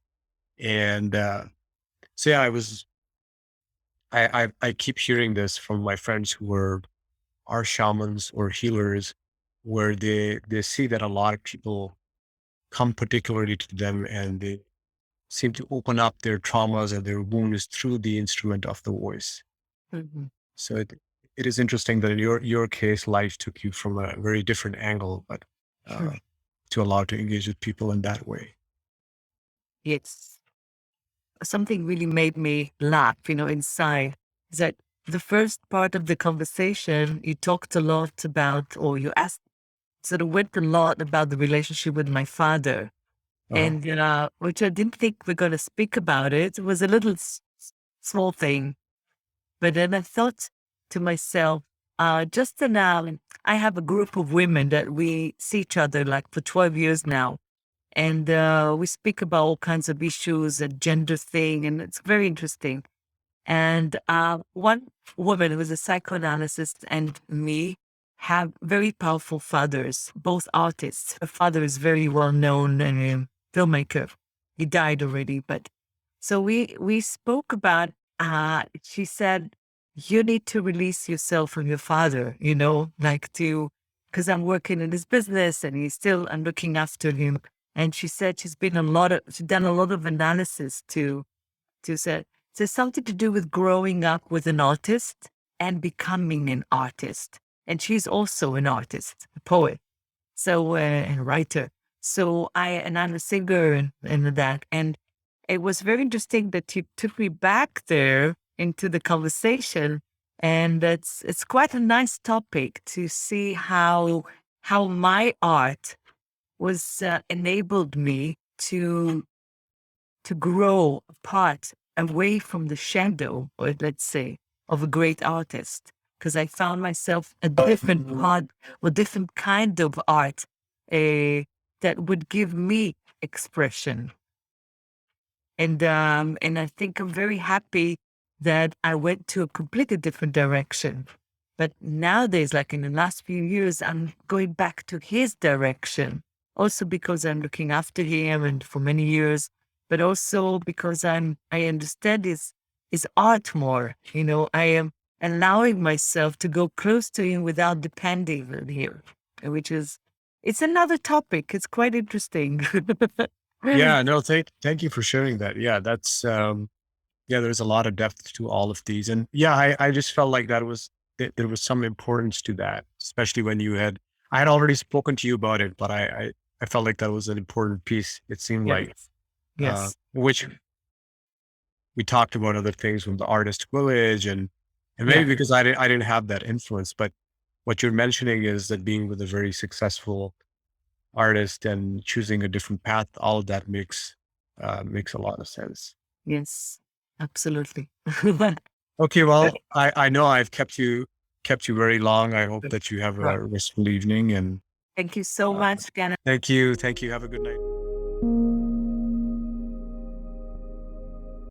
And so yeah, I keep hearing this from my friends who are shamans or healers, where they see that a lot of people come particularly to them and they seem to open up their traumas and their wounds through the instrument of the voice. Mhm. So it is interesting that in your case, life took you from a very different angle, but uh, to allow to engage with people in that way. Yes. Something really made me laugh, inside, is that the first part of the conversation, you talked a lot about, or you asked, sort of went a lot about the relationship with my father. Uh-huh. And, which I didn't think we're going to speak about it. It was a little small thing. But then I thought to myself, just now, I have a group of women that we see each other like for 12 years now. And we speak about all kinds of issues and gender thing. And it's very interesting. And one woman who is a psychoanalyst and me have very powerful fathers, both artists. Her father is very well known and filmmaker. He died already, but so we spoke about. She said, "You need to release yourself from your father. Like because I'm working in his business and I'm looking after him." And she said she's done a lot of analysis to say there's something to do with growing up with an artist and becoming an artist. And she's also an artist, a poet, so and a writer. And I'm a singer and that. And it was very interesting that you took me back there into the conversation. And it's quite a nice topic to see how my art was enabled me to grow apart away from the shadow, or let's say, of a great artist. Because I found myself a different part or different kind of art that would give me expression. And I think I'm very happy that I went to a completely different direction. But nowadays, like in the last few years, I'm going back to his direction. Also because I'm looking after him and for many years, but also because I understand his art more. I am allowing myself to go close to him without depending on him, which is it's another topic. It's quite interesting. Yeah, no, thank you for sharing that. Yeah, that's yeah, there's a lot of depth to all of these. And yeah, I just felt like there was some importance to that, especially when I had already spoken to you about it, but I felt like that was an important piece. It seemed like, Yes. Yes. which we talked about other things from the artist village and maybe Yeah. because I didn't have that influence, but what you're mentioning is that being with a very successful artist and choosing a different path, all of that makes a lot of sense. Yes. Absolutely. Okay, well, I know I've kept you very long. I hope that you have Right. a restful evening and Thank you so much, Ganna. thank you. Thank you. Have a good night.